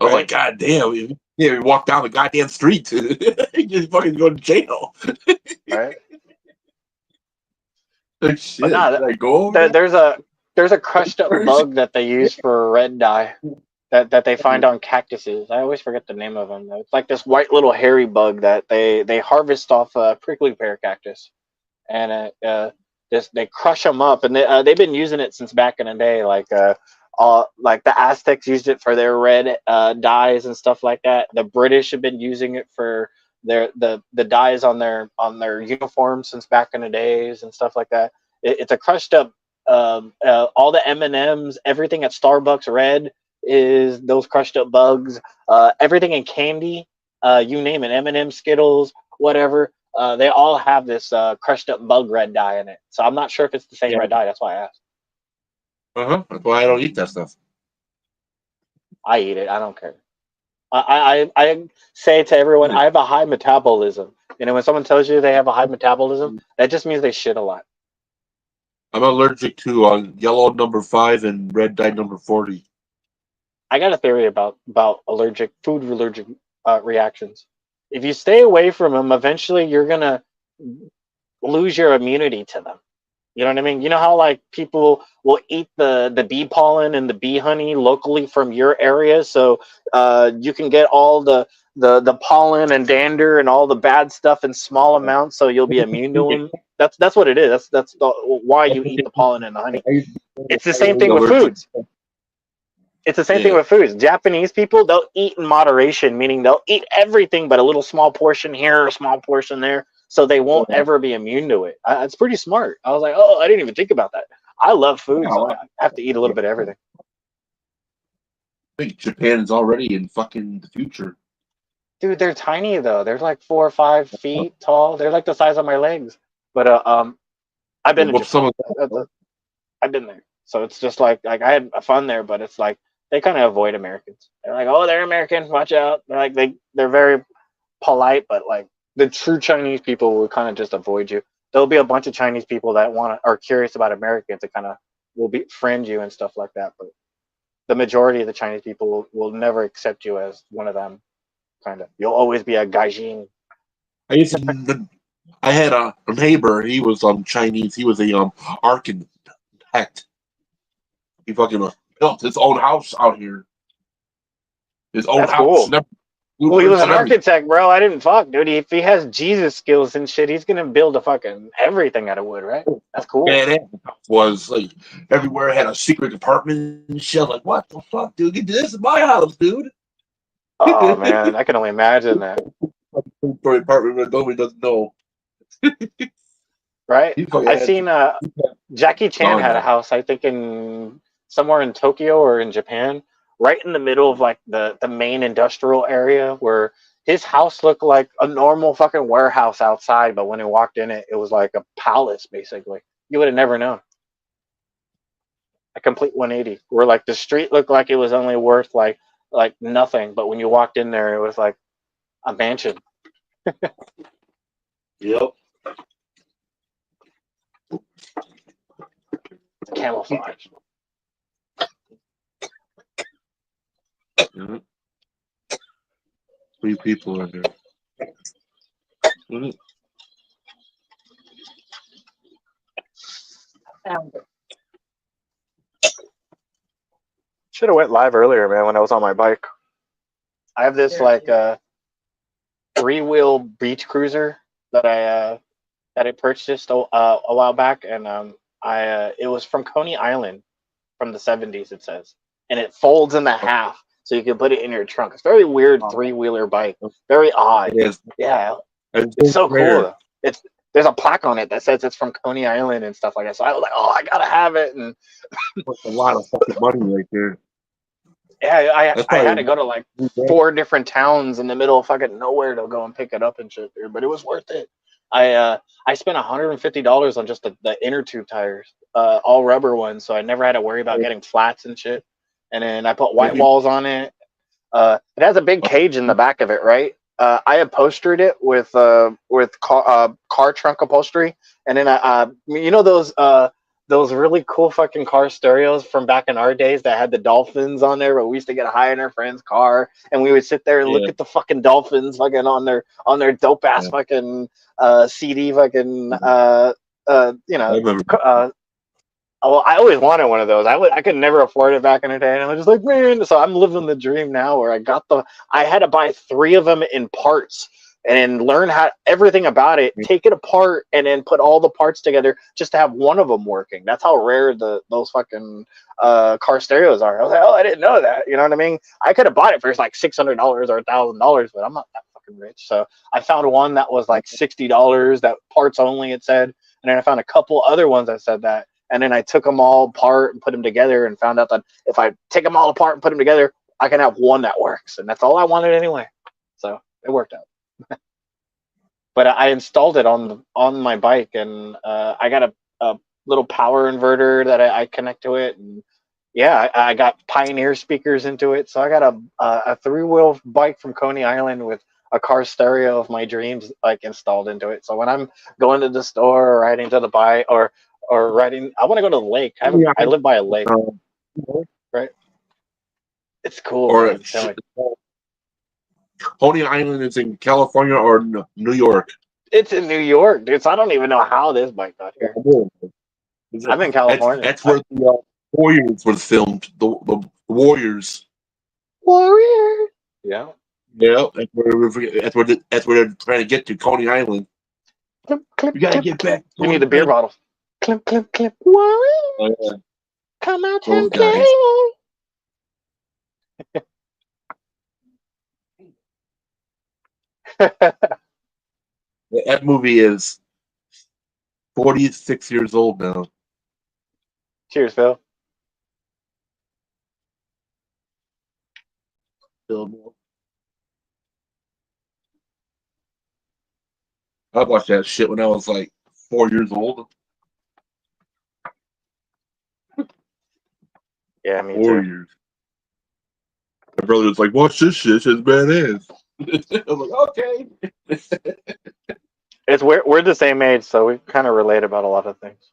Speaker 1: I was like,
Speaker 3: Right?
Speaker 1: God damn. You walk down the goddamn street. You just fucking go to jail.
Speaker 3: Right.
Speaker 1: Like,
Speaker 3: But
Speaker 1: shit.
Speaker 3: no,
Speaker 1: Did I go over
Speaker 3: there's a crushed up
Speaker 1: there?
Speaker 3: bug that they use for red dye that they find on cactuses. I always forget the name of them. It's like this white little hairy bug that they harvest off a prickly pear cactus, and they crush them up, and they've been using it since back in the day. Like the Aztecs used it for their red dyes and stuff like that. The British have been using it for the dyes on their uniforms since back in the days and stuff like that. It's a crushed up. All the M&Ms, everything at Starbucks red is those crushed up bugs. Everything in candy, you name it, M&M, Skittles, whatever. They all have this crushed up bug red dye in it. So I'm not sure if it's the same
Speaker 1: Yeah.
Speaker 3: red dye. That's why I asked.
Speaker 1: That's why I don't eat that stuff.
Speaker 3: I eat it. I don't care. I say to everyone, I have a high metabolism. You know, when someone tells you they have a high metabolism, that just means they shit a lot.
Speaker 1: I'm allergic to yellow number 5 and red dye number 40.
Speaker 3: I got a theory about food allergic reactions. If you stay away from them, eventually you're gonna lose your immunity to them. You know what I mean? You know how like people will eat the bee pollen and the bee honey locally from your area, so you can get all the pollen and dander and all the bad stuff in small amounts, so you'll be immune to them. That's what it is. Why you eat the pollen and the honey. It's the same thing with foods. It's the same thing with foods. Japanese people, they'll eat in moderation, meaning they'll eat everything but a little small portion here, a small portion there, so they won't ever be immune to it. It's pretty smart. I was like, oh, I didn't even think about that. I love food, so I have to eat a little bit of everything.
Speaker 1: I think Japan's already in fucking the future.
Speaker 3: Dude, they're tiny though. They're like 4 or 5 feet tall. They're like the size of my legs. But I've been to Japan. I've been there, so it's just like I had fun there, but it's like they kind of avoid Americans. They're like, oh, they're American, watch out. They're like they're very polite, but like the true Chinese people will kind of just avoid you. There'll be a bunch of Chinese people that are curious about Americans and kind of will befriend you and stuff like that. But the majority of the Chinese people will never accept you as one of them. Kind of, you'll always be a gaijin.
Speaker 1: I had a neighbor. He was Chinese. He was a architect. He fucking built his own house out here. His own
Speaker 3: That's
Speaker 1: house.
Speaker 3: cool. Well, he was an architect, bro. I didn't fuck, dude. If he has Jesus skills and shit, he's gonna build a fucking everything out of wood, right? That's cool.
Speaker 1: Yeah, that was like everywhere had a secret apartment and shit. Like, what the fuck, dude? This is my house, dude.
Speaker 3: Oh man, I can only imagine that.
Speaker 1: For apartment where nobody doesn't know.
Speaker 3: Right? I seen Jackie Chan had a house, I think in somewhere in Tokyo or in Japan, right in the middle of like the main industrial area, where his house looked like a normal fucking warehouse outside, but when he walked in it was like a palace basically. You would have never known. A complete 180. Where like the street looked like it was only worth like nothing, but when you walked in there it was like a mansion.
Speaker 1: Yep.
Speaker 3: Camouflage.
Speaker 1: Mm-hmm. 3 people are there. Mm-hmm.
Speaker 2: Found it.
Speaker 3: Should have went live earlier, man, when I was on my bike. I have this like 3-wheel beach cruiser that I purchased a while back, and it was from Coney Island from the 70s, it says, and it folds in the half so you can put it in your trunk. It's a very weird 3-wheeler bike, very odd.
Speaker 1: It is.
Speaker 3: Yeah,
Speaker 1: It's
Speaker 3: so
Speaker 1: rare.
Speaker 3: cool. There's a plaque on it that says it's from Coney Island and stuff like that. So I was like, oh, I gotta have it, and
Speaker 1: It's a lot of fucking money right there.
Speaker 3: yeah,
Speaker 1: That's
Speaker 3: I had
Speaker 1: probably
Speaker 3: to go to like 4 different towns in the middle of fucking nowhere to go and pick it up and shit, dude. But it was worth it. I spent $150 on just the inner tube tires, all rubber ones, so I never had to worry about getting flats and shit. And then I put white walls on it. It has a big cage in the back of it, right? I upholstered it with car trunk upholstery, and then you know those really cool fucking car stereos from back in our days that had the dolphins on there, but we used to get high in our friend's car and we would sit there and look at the fucking dolphins fucking on their dope ass fucking CD fucking you know well, I always wanted one of those. I could never afford it back in the day, and I was just like, man. So I'm living the dream now, where I had to buy 3 of them in parts and learn everything about it, take it apart, and then put all the parts together just to have one of them working. That's how rare those fucking car stereos are. I was like, oh, I didn't know that. You know what I mean? I could have bought it for like $600 or $1,000, but I'm not that fucking rich. So I found one that was like $60, that parts only, it said, and then I found a couple other ones that said that. And then I took them all apart and put them together and found out that if I take them all apart and put them together, I can have one that works. And that's all I wanted anyway. So it worked out. But I installed it on my bike, and I got a little power inverter that I connect to it. And yeah, I got Pioneer speakers into it. So I got a 3-wheel bike from Coney Island with a car stereo of my dreams like installed into it. So when I'm going to the store or riding to the bike or riding, I want to go to the lake. I live by a lake, right? It's cool.
Speaker 1: Or
Speaker 3: man.
Speaker 1: Coney Island is in California or New York.
Speaker 3: It's in New York, dude. So I don't even know how this bike got here. I'm in California.
Speaker 1: That's where the Warriors was filmed. The Warriors.
Speaker 3: Warrior. Yeah.
Speaker 1: Yeah, that's where they're trying to get to, Coney Island.
Speaker 3: Clip, clip,
Speaker 1: You gotta
Speaker 3: clip,
Speaker 1: get back.
Speaker 3: We need the beer bottles. Clip, clip, clip. Warrior. Come out and play.
Speaker 1: That movie is 46 years old now.
Speaker 3: Cheers, Phil.
Speaker 1: I watched that shit when I was like 4 years old.
Speaker 3: Yeah, me
Speaker 1: 4
Speaker 3: too.
Speaker 1: years. My brother was like, "Watch this shit. It's badass." I was like, "Okay."
Speaker 3: We're the same age, so we kind of relate about a lot of things.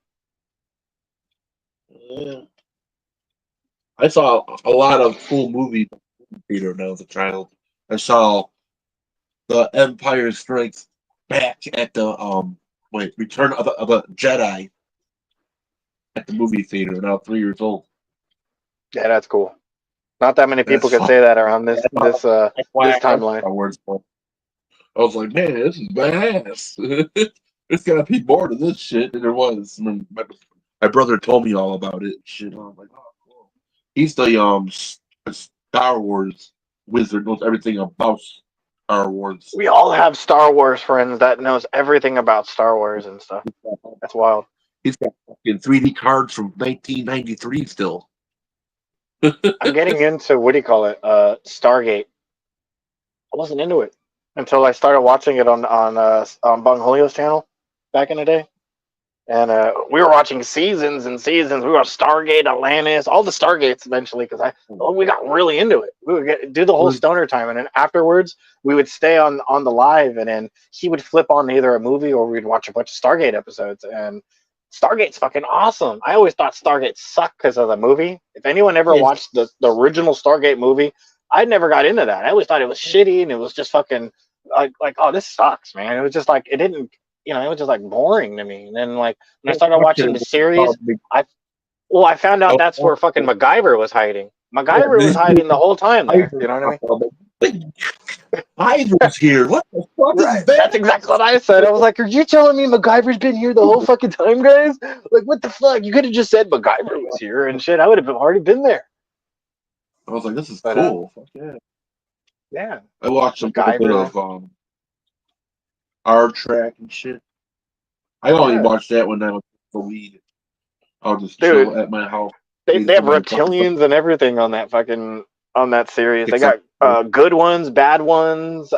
Speaker 1: Yeah. I saw a lot of cool movies in the theater when I was a child. I saw The Empire Strikes Back at the Return of the Jedi at the movie theater when I was 3 years old.
Speaker 3: Yeah, that's cool. Not that many people can say that around this timeline.
Speaker 1: I was like, man, this is badass. There's gotta be more to this shit than there was. I mean, my brother told me all about it. Shit, I was like, oh, cool. He's the Star Wars wizard, knows everything about Star Wars.
Speaker 3: We all have Star Wars friends that knows everything about Star Wars and stuff. That's wild.
Speaker 1: He's got fucking 3D cards from 1993 still.
Speaker 3: I'm getting into, what do you call it? Stargate. I wasn't into it until I started watching it on Bung Julio's channel back in the day. And we were watching seasons and seasons. We were Stargate, Atlantis, all the Stargates eventually, because we got really into it. We would do the whole stoner time, and then afterwards we would stay on the live, and then he would flip on either a movie or we'd watch a bunch of Stargate episodes. And Stargate's fucking awesome. I always thought Stargate sucked because of the movie. If anyone ever watched the original Stargate movie, I never got into that. I always thought it was shitty, and it was just fucking like oh, this sucks, man. It was just like, it didn't, it was just like boring to me. And then like when I started watching the series, I found out that's where fucking MacGyver was hiding. MacGyver was hiding the whole time there. You know what I mean?
Speaker 1: MacGyver's here. What the fuck
Speaker 3: Right.
Speaker 1: is that?
Speaker 3: That's exactly what I said. I was like, "Are you telling me MacGyver's been here the whole fucking time, guys? Like, what the fuck? You could have just said MacGyver was here and shit. I would have already been there."
Speaker 1: I was like, this is
Speaker 3: But,
Speaker 1: cool. Fuck yeah.
Speaker 3: Yeah.
Speaker 1: I watched a little bit
Speaker 3: MacGyver.
Speaker 1: of R-Track and shit. I only
Speaker 3: Yeah.
Speaker 1: watched that when I was for weed. I'll just
Speaker 3: Dude,
Speaker 1: chill at my house.
Speaker 3: They
Speaker 1: Read
Speaker 3: have
Speaker 1: some of the fucking
Speaker 3: reptilians and everything on that series. They
Speaker 1: TikTok.
Speaker 3: got good ones, bad ones,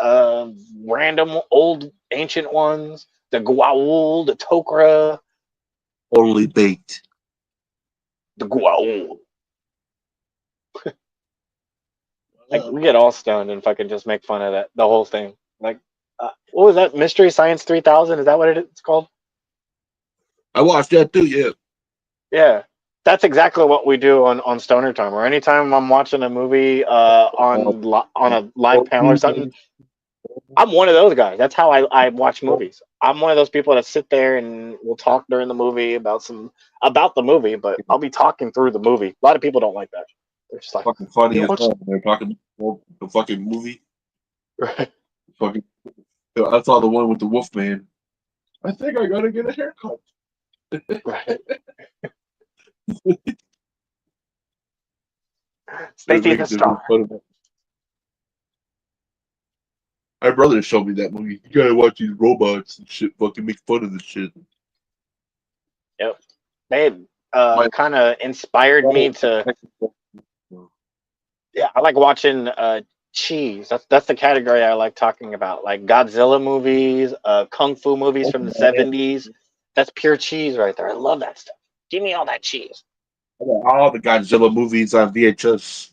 Speaker 3: random old ancient ones. The Gwaul, the Tok'ra,
Speaker 1: Totally baked.
Speaker 3: the Gwaul. Like, we get all stoned and fucking just make fun of the whole thing. Like, what was that? Mystery Science 3000? Is that what it's called?
Speaker 1: I watched that too, yeah.
Speaker 3: Yeah. That's exactly what we do on Stoner Time. Or anytime I'm watching a movie on a live panel or something, I'm one of those guys. That's how I watch movies. I'm one of those people that sit there and will talk during the movie about the movie, but I'll be talking through the movie. A lot of people don't like that. They're just like,
Speaker 1: Fucking funny
Speaker 3: you
Speaker 1: as
Speaker 3: know,
Speaker 1: hell. They're talking about the fucking movie.
Speaker 3: right.
Speaker 1: Fucking, I saw the one with the Wolfman. I think I gotta get a haircut.
Speaker 3: Right. Stacey the Star.
Speaker 1: My brother showed me that movie. You gotta watch these robots and shit. Fucking make fun of this shit.
Speaker 3: Yep. They kind of inspired me to. Yeah, I like watching cheese. That's the category I like talking about. Like Godzilla movies, kung fu movies from the 70s. That's pure cheese right there. I love that stuff. Give me all that cheese.
Speaker 1: All the Godzilla movies on VHS.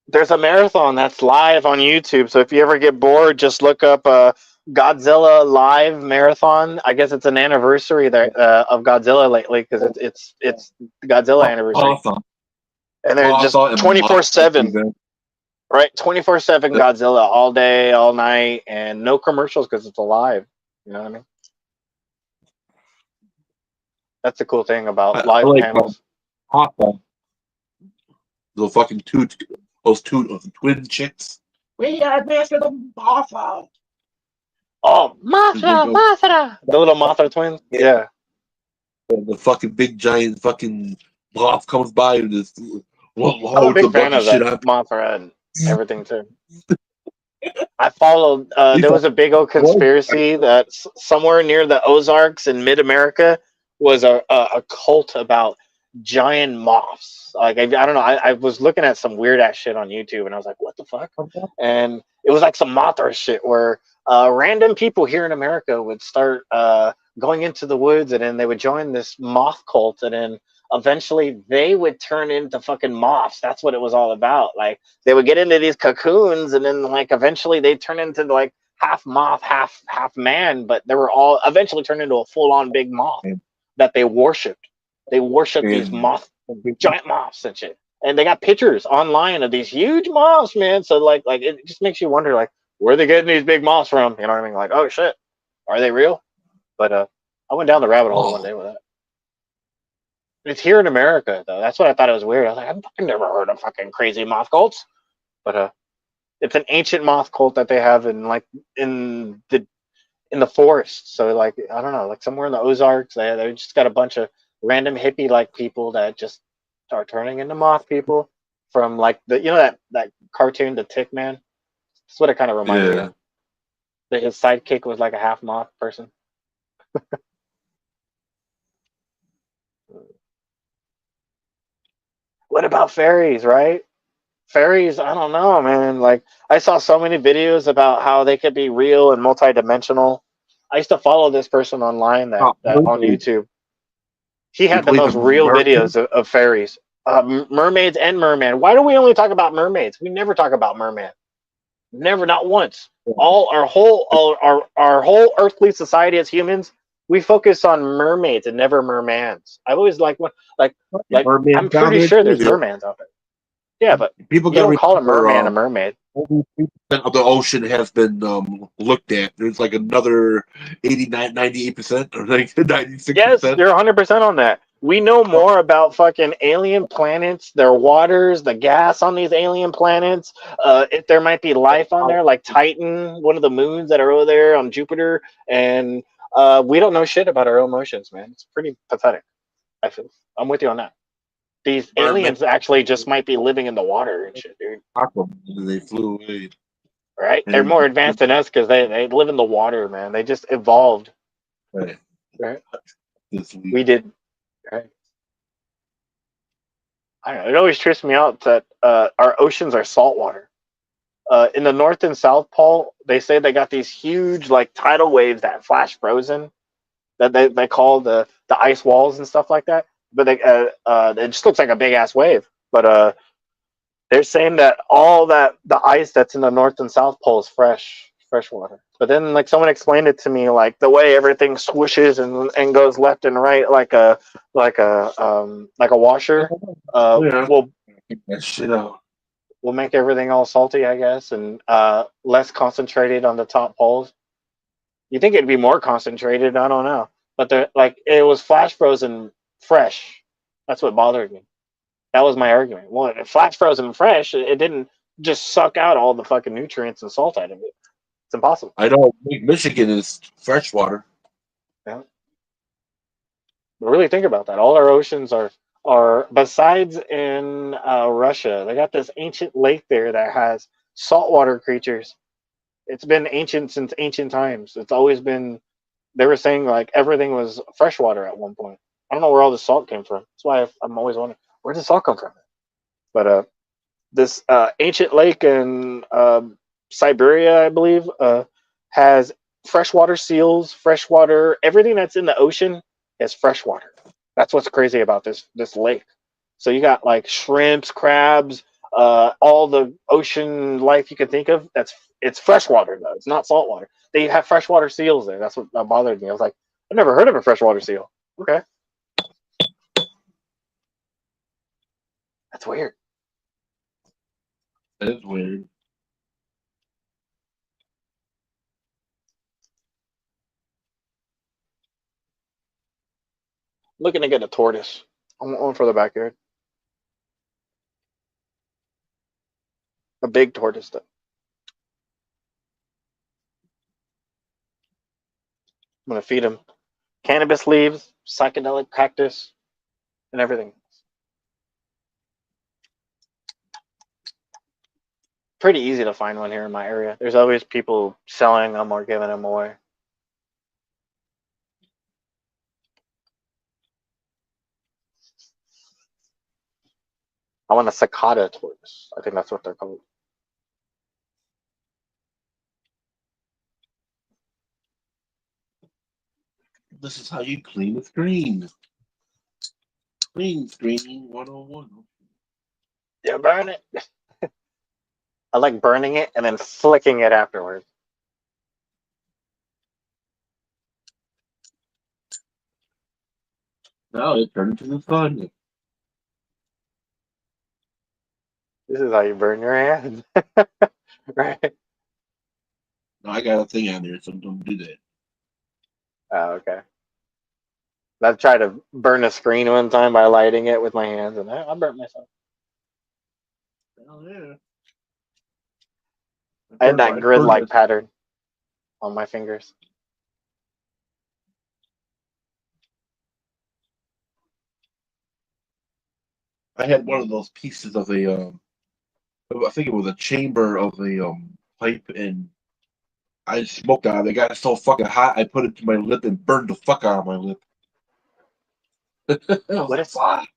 Speaker 3: There's a marathon that's live on YouTube. So if you ever get bored, just look up Godzilla live marathon. I guess it's an anniversary there of Godzilla lately because it's the Godzilla anniversary.
Speaker 1: Awesome.
Speaker 3: And they're just 24/7. Right, 24/7 Godzilla all day, all night, and no commercials because it's alive. You know what I mean? That's the cool thing about live panels.
Speaker 1: Awesome. The fucking those two twin chicks. We are Master the Mothra.
Speaker 3: Oh, Mothra! The little Mothra twins? Yeah.
Speaker 1: The fucking big giant fucking moth comes by and just
Speaker 3: I'm a big fan of that Mothra and everything too. I followed. There was a big old conspiracy that somewhere near the Ozarks in mid-America was a cult about giant moths. Like I don't know. I was looking at some weird ass shit on YouTube, and I was like, "What the fuck?" And it was like some Mothra shit where random people here in America would start going into the woods, and then they would join this moth cult, and then eventually they would turn into fucking moths. That's what it was all about. Like they would get into these cocoons, and then like eventually they turn into like half moth, half man, but they were all eventually turned into a full-on big moth that they worshipped. They worshipped these giant moths and shit. And they got pictures online of these huge moths, man. So like it just makes you wonder, like, where are they getting these big moths from? You know what I mean? Like, oh shit, are they real? But I went down the rabbit hole one day with that. It's here in America though. That's what I thought it was weird. I was like, I've never heard of fucking crazy moth cults. But it's an ancient moth cult that they have in the forest. So like I don't know, like somewhere in the Ozarks, they just got a bunch of random hippie like people that just start turning into moth people from like that cartoon, The Tick Man. That's what it kind of reminded me of. That his sidekick was like a half moth person. What about fairies, right? Fairies, I don't know, man. Like I saw so many videos about how they could be real and multidimensional. I used to follow this person online that on YouTube. He had the most real videos of fairies, mermaids and merman. Why do we only talk about mermaids? We never talk about merman. Never, not once. All our whole earthly society as humans, we focus on mermaids and never mermans. I've always like I'm pretty sure there's mermans out there. Yeah, but people don't call a merman a mermaid.
Speaker 1: Of the ocean has been looked at. There's like another 89, 98%, or like 96%.
Speaker 3: Yes, you're 100% on that. We know more about fucking alien planets, their waters, the gas on these alien planets. If there might be life on there, like Titan, one of the moons that are over there on Jupiter, and we don't know shit about our emotions, man. It's pretty pathetic. I feel. I'm with you on that. These aliens actually just might be living in the water and shit, dude.
Speaker 1: They flew away.
Speaker 3: Right? They're more advanced than us because they live in the water, man. They just evolved.
Speaker 1: Right.
Speaker 3: Right?
Speaker 1: This week.
Speaker 3: We did. Right? I don't know. It always trips me out that our oceans are saltwater. In the North and South Pole, they say they got these huge like tidal waves that flash frozen that they call the ice walls and stuff like that. But they it just looks like a big ass wave. But they're saying that all that the ice that's in the North and South Pole is fresh water. But then like someone explained it to me, like the way everything swishes and goes left and right like a washer
Speaker 1: Yeah.
Speaker 3: will
Speaker 1: That shit out.
Speaker 3: will make everything all salty, I guess, and less concentrated on the top poles. You think it'd be more concentrated? I don't know, but like it was flash frozen fresh. That's what bothered me. That was my argument. Well, if flash frozen fresh, it didn't just suck out all the fucking nutrients and salt out of it. It's impossible.
Speaker 1: I know Lake Michigan is freshwater.
Speaker 3: Yeah. But really think about that. All our oceans are besides in Russia. They got this ancient lake there that has saltwater creatures. It's been ancient since ancient times. It's always been. They were saying like everything was freshwater at one point. I don't know where all the salt came from. That's why I'm always wondering where did salt come from. But this ancient lake in Siberia, I believe, has freshwater seals, freshwater. Everything that's in the ocean is freshwater. That's what's crazy about this lake. So you got like shrimps, crabs, all the ocean life you can think of. It's freshwater though. It's not saltwater. They have freshwater seals there. That's what bothered me. I was like, I've never heard of a freshwater seal. Okay, that's weird.
Speaker 1: That is weird.
Speaker 3: Looking to get a tortoise. I want one for the backyard. A big tortoise though. I'm gonna feed him cannabis leaves, psychedelic cactus, and everything. Pretty easy to find one here in my area. There's always people selling them or giving them away. I want a cicada tortoise. I think that's what they're called.
Speaker 1: This is how you clean a screen. Clean screening 101.
Speaker 3: You burn it. I like burning it and then flicking it afterwards.
Speaker 1: Now it turned into the fun.
Speaker 3: This is how you burn your hands. Right?
Speaker 1: No, I got a thing on there, so don't do that.
Speaker 3: Oh, okay. I tried to burn a screen one time by lighting it with my hands, and I burnt myself.
Speaker 1: Hell yeah.
Speaker 3: I had that grid-like pattern on my fingers.
Speaker 1: I had one of those pieces of a, I think it was a chamber of a pipe, and I smoked out of it. It got so fucking hot, I put it to my lip and burned the fuck out of my lip.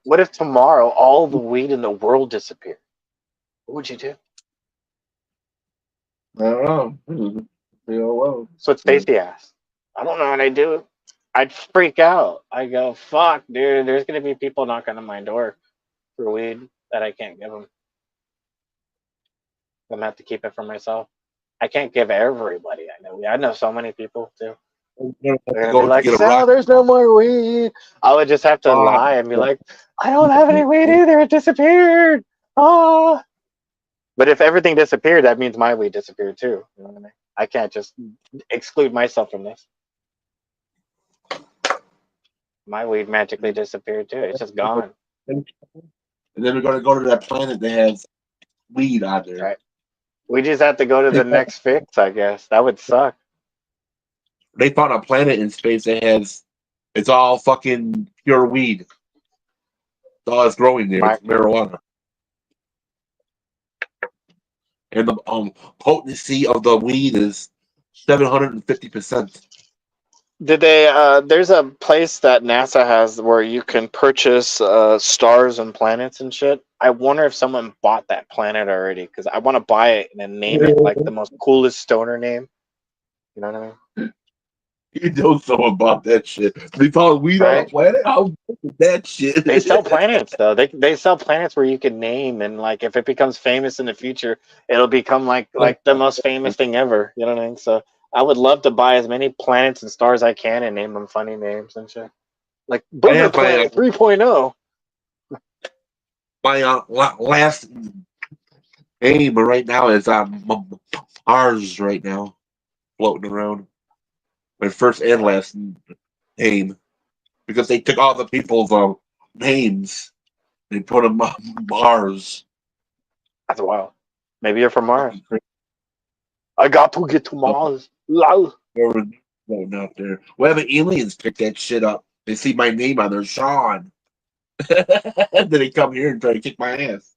Speaker 3: What if tomorrow all the weed in the world disappeared? What would you do?
Speaker 1: I don't know. Well.
Speaker 3: So it's Stacy asked. I don't know what I'd do. I'd freak out. I go, fuck, dude. There's gonna be people knocking on my door for weed that I can't give them. I'm gonna have to keep it for myself. I can't give everybody I know. I know so many people too. They're gonna be like, Sal, there's no more weed. I would just have to lie and be like, I don't have any weed either. It disappeared. Oh. But if everything disappeared, that means my weed disappeared too. You know what I mean? I can't just exclude myself from this. My weed magically disappeared too. It's just gone.
Speaker 1: And then we're gonna go to that planet that has weed on there.
Speaker 3: Right. We just have to go to the next fix, I guess. That would suck.
Speaker 1: They found a planet in space that has it's all fucking pure weed. It's all that's growing there.
Speaker 3: Right.
Speaker 1: It's marijuana. And the potency of the weed is 750%.
Speaker 3: Did they? There's a place that NASA has where you can purchase stars and planets and shit. I wonder if someone bought that planet already because I want to buy it and then name it like the most coolest stoner name. You know what I mean?
Speaker 1: You know something about that shit. They found weed on a planet? How good is that shit?
Speaker 3: They sell planets though. They sell planets where you can name and like if it becomes famous in the future, it'll become like the most famous thing ever. You know what I mean? So I would love to buy as many planets and stars I can and name them funny names and shit. Like Booger Planet 3.0.
Speaker 1: My last aim right now is Mars right now, floating around. My first and last name, because they took all the people's names, they put them on Mars.
Speaker 3: That's wild. Maybe you're from Mars. I got to get to Mars. Lol.
Speaker 1: Floating out there. Well, the aliens pick that shit up. They see my name on there, Sean. Then they come here and try to kick my ass.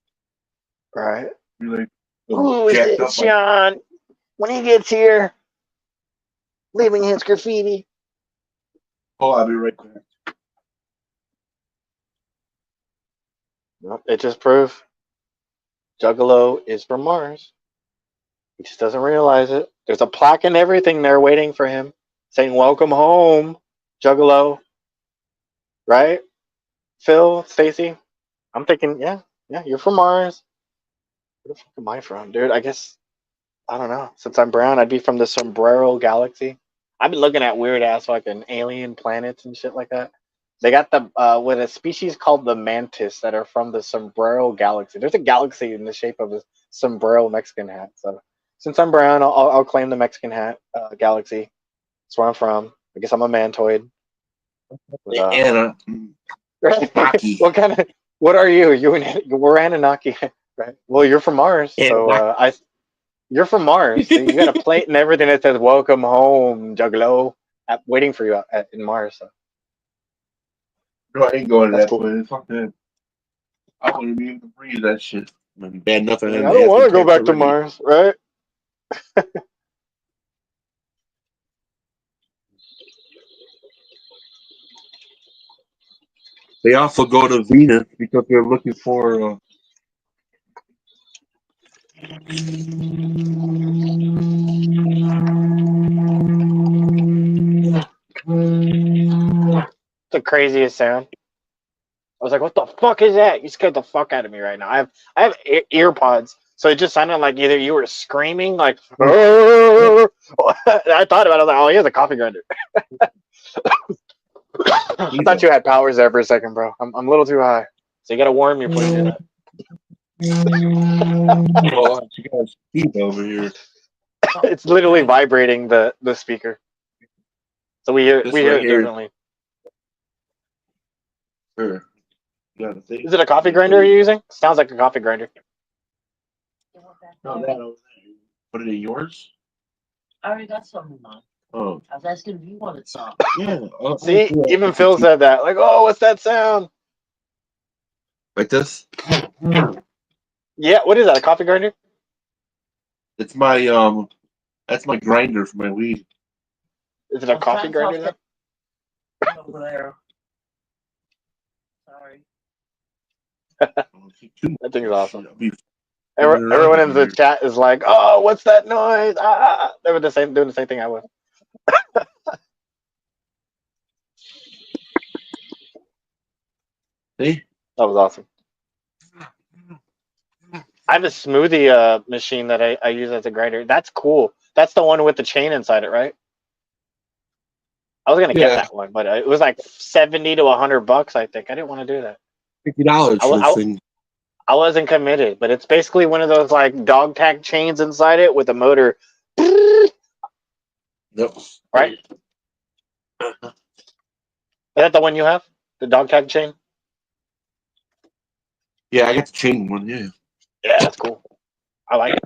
Speaker 3: Right.
Speaker 1: Like,
Speaker 3: who is it, Sean? When he gets here, leaving his graffiti.
Speaker 1: Oh, I'll be right back.
Speaker 3: Well, it just proves Juggalo is from Mars. He just doesn't realize it. There's a plaque and everything there waiting for him, saying "Welcome home, Juggalo." Right? Phil, Stacy. I'm thinking, yeah, you're from Mars. Where the fuck am I from, dude? I guess I don't know. Since I'm brown, I'd be from the Sombrero Galaxy. I've been looking at weird ass fucking alien planets and shit like that. They got the with a species called the mantis that are from the Sombrero Galaxy. There's a galaxy in the shape of a sombrero Mexican hat. So since I'm brown, I'll claim the Mexican hat galaxy. That's where I'm from. I guess I'm a mantoid. With,
Speaker 1: Anna.
Speaker 3: What kind of? What are you? We're Anunnaki, right? Well, you're from Mars, so you're from Mars. So you got a plate and everything that says "Welcome home, Juggalo," waiting for you in Mars. So.
Speaker 1: No, I ain't going to that place. Fuck that. I wouldn't be able to breathe that shit. Bad enough.
Speaker 3: I don't want to go back to Mars, right?
Speaker 1: They also go to Venus because they're looking for.
Speaker 3: The craziest sound. I was like, "What the fuck is that?" You scared the fuck out of me right now. I have ear pods, so it just sounded like either you were screaming, like, I thought about it. I was like, "Oh, he has a coffee grinder." I thought you had powers there for a second, bro. I'm a little too high, so you gotta warn me before you do that.
Speaker 1: Oh, you guys keep over here.
Speaker 3: It's literally vibrating the speaker, so we hear it differently.
Speaker 1: Sure.
Speaker 3: Is it a coffee grinder you're using? Sounds like a coffee grinder.
Speaker 1: No, that over there. Put it in yours?
Speaker 2: I already got some in mine.
Speaker 1: Oh.
Speaker 2: I was asking if you wanted some.
Speaker 1: Yeah.
Speaker 3: See, even Phil said that. Like, oh, what's that sound?
Speaker 1: Like this?
Speaker 3: Yeah, what is that? A coffee grinder?
Speaker 1: It's my that's my grinder for my weed.
Speaker 3: Is it a coffee grinder?
Speaker 2: Over there. Sorry.
Speaker 3: That thing is awesome. Everyone in the chat is like, "Oh, what's that noise?" They were doing the same thing I was.
Speaker 1: See?
Speaker 3: That was awesome. I have a smoothie machine that I use as a grinder. That's cool. That's the one with the chain inside it, right? I was gonna get that one, but it was like $70 to $100. I think I didn't want to do that.
Speaker 1: $50 for this thing.
Speaker 3: I wasn't committed, but it's basically one of those like dog tag chains inside it with a motor.
Speaker 1: Yep.
Speaker 3: Right. that the one you have? The dog tag chain?
Speaker 1: Yeah, I got the chain one. Yeah.
Speaker 3: Yeah, that's cool. I like it.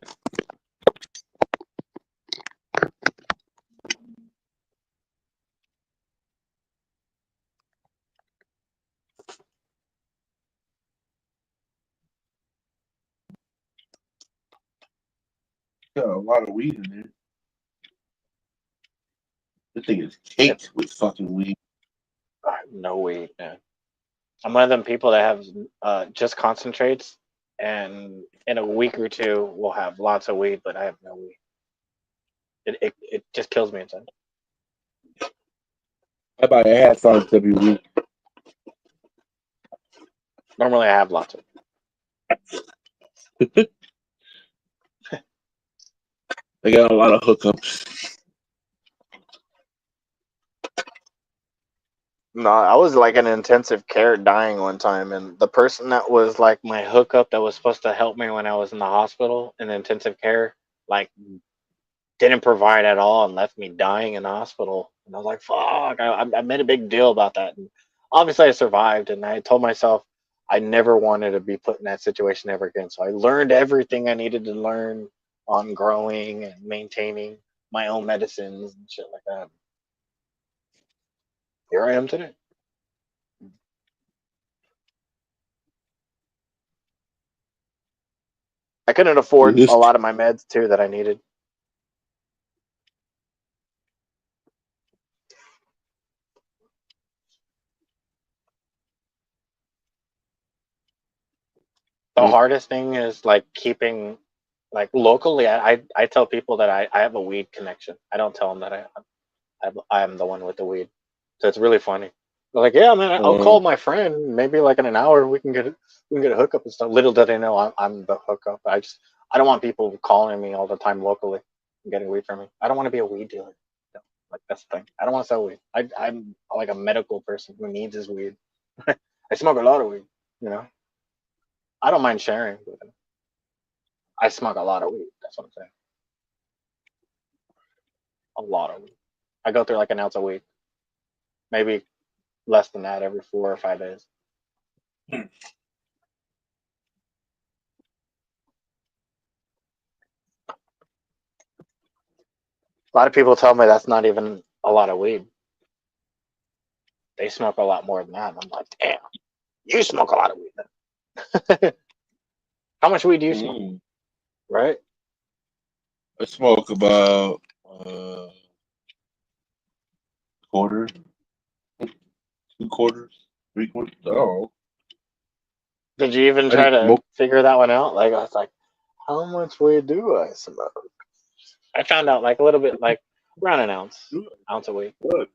Speaker 1: Got a lot of weed in there. This thing is
Speaker 3: Yep.
Speaker 1: caked with fucking weed.
Speaker 3: I have no weed, man. I'm one of them people that have just concentrates, and in a week or two we'll have lots of weed, but I have no weed. It just kills me inside.
Speaker 1: I buy a half ounce every week.
Speaker 3: Normally I have lots of.
Speaker 1: I got a lot of hookups.
Speaker 3: No, I was like in intensive care dying one time, and the person that was like my hookup that was supposed to help me when I was in the hospital in intensive care, like didn't provide at all and left me dying in the hospital. And I was like, fuck, I made a big deal about that. And obviously I survived, and I told myself I never wanted to be put in that situation ever again. So I learned everything I needed to learn on growing and maintaining my own medicines and shit like that. Here I am today. I couldn't afford a lot of my meds too that I needed. The hardest thing is like keeping, like locally. I tell people that I have a weed connection. I don't tell them that I am the one with the weed. So it's really funny. They're like, yeah, man, I'll call my friend. Maybe like in an hour we can get a hookup and stuff. Little do they know I'm the hookup. I don't want people calling me all the time locally and getting weed from me. I don't want to be a weed dealer. No, like that's the thing. I don't want to sell weed. I'm like a medical person who needs his weed. I smoke a lot of weed. You know, I don't mind sharing with them. I smoke a lot of weed. That's what I'm saying. A lot of weed. I go through like an ounce a week, maybe less than that every 4 or 5 days. A lot of people tell me that's not even a lot of weed. They smoke a lot more than that. And I'm like, damn, you smoke a lot of weed then. How much weed do you smoke? Right?
Speaker 1: I smoke about quarter, 2/4, 3/4. Oh.
Speaker 3: Did you even try to figure that one out? Like I was like, how much weed do I smoke? I found out like a little bit, like around an ounce a week.
Speaker 1: Good.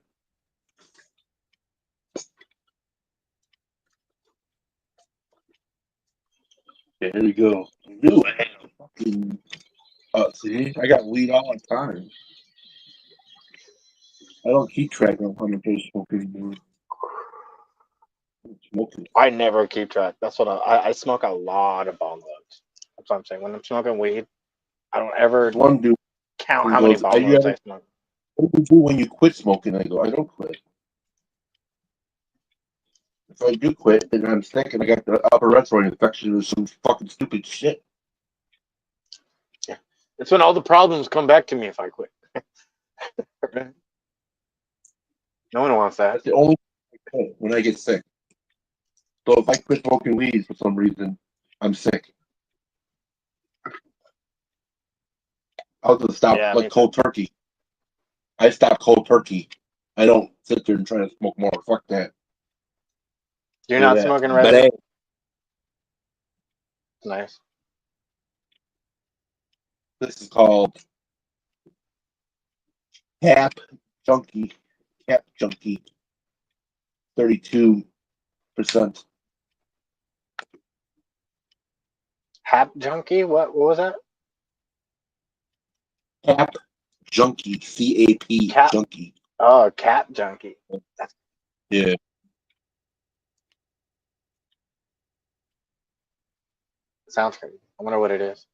Speaker 1: There you go. Knew I had a fucking. See, I got weed all the time. I don't keep track of how much I smoke anymore. Smoking.
Speaker 3: I never keep track. That's what I smoke a lot of bong loads. That's what I'm saying. When I'm smoking weed, I don't ever
Speaker 1: One dude
Speaker 3: count how many bong loads I smoke.
Speaker 1: What do you do when you quit smoking? I go, I don't quit. If I do quit, then I'm sick and I got the upper respiratory infection or some fucking stupid shit.
Speaker 3: Yeah. It's when all the problems come back to me if I quit. No one wants that.
Speaker 1: That's the only thing I quit when I get sick. So if I quit smoking weed for some reason, I'm sick. I'll just stop like cold turkey. I stop cold turkey. I don't sit there and try to smoke more. Fuck that.
Speaker 3: You're not smoking resin? Nice.
Speaker 1: This is called Cap Junkie. 32%.
Speaker 3: Hap Junkie? What was that?
Speaker 1: Cap Junkie. CAP Junkie.
Speaker 3: Oh, Cap Junkie.
Speaker 1: Yeah.
Speaker 3: Sounds crazy. I wonder what it is.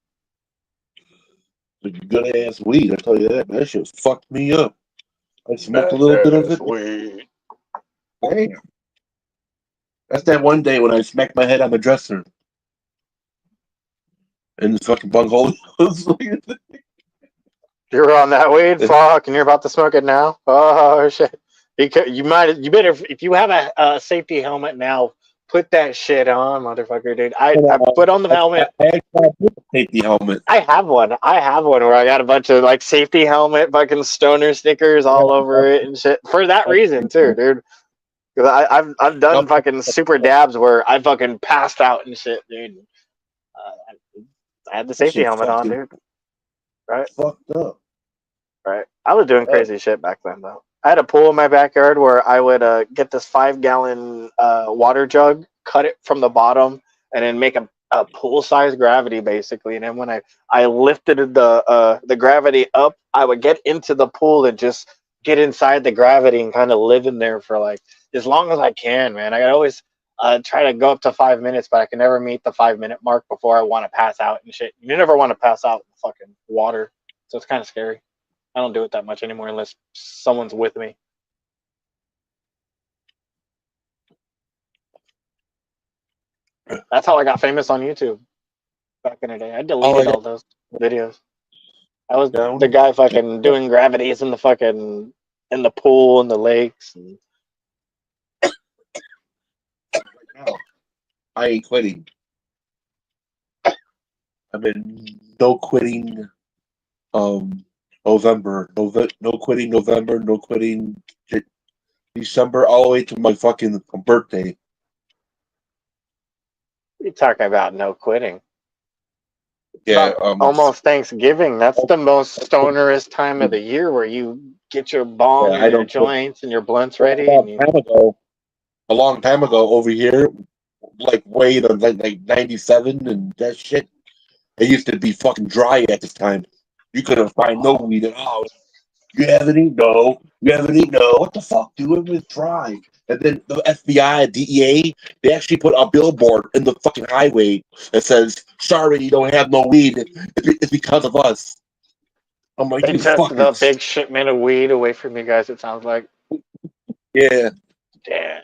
Speaker 1: It's good ass weed, I tell you that. That shit fucked me up. I smoked a little bit of it.
Speaker 3: Weed.
Speaker 1: Damn. That's that one day when I smacked my head on the dresser. And the fucking bunghole.
Speaker 3: You're on that weed, fuck, and you're about to smoke it now. Oh shit! You better if you have a safety helmet now, put that shit on, motherfucker, dude. I put on the helmet.
Speaker 1: I safety helmet.
Speaker 3: I have one. I have one where I got a bunch of like safety helmet, fucking stoner stickers all over it and shit. For that reason too, dude. Because I've done fucking super dabs where I fucking passed out and shit, dude. I had the safety helmet on, dude. Right?
Speaker 1: Fucked up.
Speaker 3: Right. I was doing crazy shit back then, though. I had a pool in my backyard where I would get this 5-gallon water jug, cut it from the bottom, and then make a pool-sized gravity, basically. And then when I lifted the gravity up, I would get into the pool and just get inside the gravity and kind of live in there for like as long as I can, man. I always try to go up to 5 minutes, but I can never meet the 5-minute mark before I want to pass out and shit. You never want to pass out in fucking water, so it's kind of scary. I don't do it that much anymore unless someone's with me. That's how I got famous on YouTube back in the day. I deleted all those videos. I was the guy fucking doing gravities in the pool and the lakes. And...
Speaker 1: I ain't quitting. I've been no quitting. November, no quitting November, no quitting December, all the way to my fucking birthday.
Speaker 3: You're talking about no quitting.
Speaker 1: Yeah,
Speaker 3: almost Thanksgiving. That's the most stonerest time of the year where you get your bong and your joints and your blunts ready.
Speaker 1: A long time ago over here, like way to like 97 and that shit. It used to be fucking dry at this time. You couldn't find no weed at all. You have any? No. You have any? No. What the fuck, dude? It was dry. And then the FBI, DEA, they actually put a billboard in the fucking highway that says, "Sorry, you don't have no weed. It's because of us." I'm like,
Speaker 3: they took the big shipment of weed away from you guys, it sounds like.
Speaker 1: Yeah.
Speaker 3: Damn.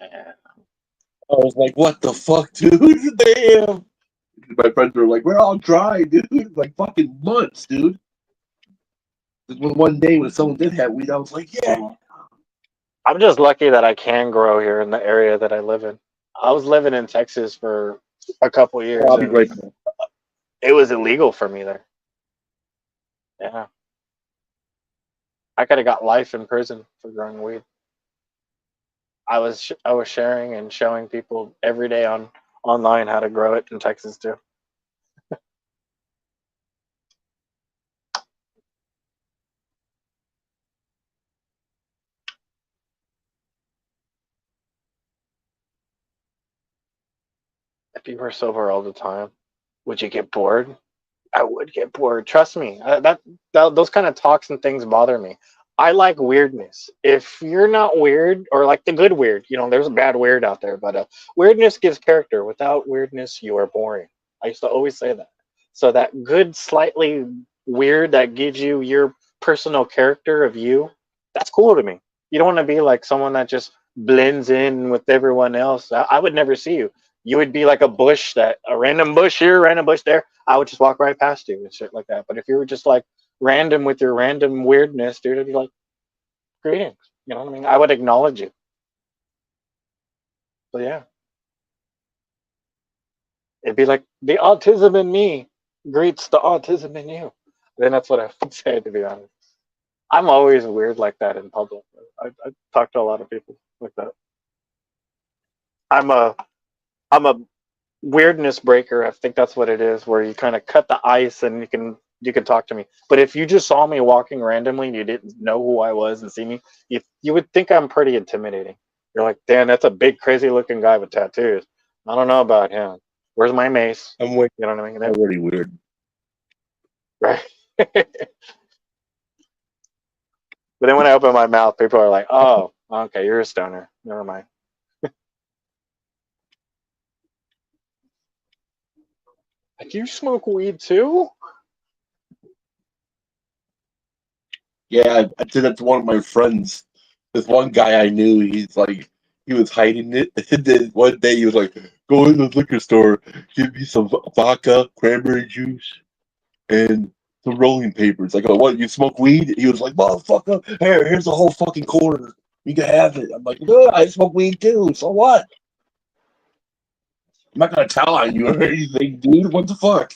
Speaker 1: I was like, what the fuck, dude? Damn. My friends were like, we're all dry, dude. Like fucking months, dude. One day when someone did have weed, I was like, yeah.
Speaker 3: I'm just lucky that I can grow here in the area that I live in. I was living in Texas for a couple of years.
Speaker 1: I'll be right back.
Speaker 3: It was illegal for me there. Yeah. I could have got life in prison for growing weed. I was sharing and showing people every day online how to grow it in Texas too. If you were sober all the time, would you get bored? I would get bored. Trust me. Those kind of talks and things bother me. I like weirdness. If you're not weird, or like the good weird, there's a bad weird out there, but weirdness gives character. Without weirdness, you are boring. I used to always say that. So that good, slightly weird that gives you your personal character of you, that's cool to me. You don't want to be like someone that just blends in with everyone else. I would never see you. You would be like a bush, a random bush here, random bush there. I would just walk right past you and shit like that. But if you were just like random with your random weirdness, dude, I'd be like, greetings. You know what I mean? I would acknowledge you. So yeah. It'd be like the autism in me greets the autism in you. Then that's what I would say, to be honest. I'm always weird like that in public. I talk to a lot of people like that. I'm a weirdness breaker. I think that's what it is, where you kind of cut the ice and you can talk to me. But if you just saw me walking randomly and you didn't know who I was and see me, you would think I'm pretty intimidating. You're like, damn, that's a big, crazy looking guy with tattoos. I don't know about him. Where's my mace?
Speaker 1: I'm weird.
Speaker 3: You know what I mean?
Speaker 1: I'm really weird.
Speaker 3: Right. But then when I open my mouth, people are like, oh, okay, you're a stoner. Never mind. Do you smoke weed too?
Speaker 1: Yeah, I did that to one of my friends. This one guy I knew, he's like, he was hiding it. And then one day he was like, "Go in the liquor store, give me some vodka, cranberry juice, and some rolling papers." I go, "What? You smoke weed?" He was like, "Motherfucker, here's the whole fucking quarter. You can have it." I'm like, "No, I smoke weed too. So what? I'm not gonna tell on you or anything, dude. What the fuck?"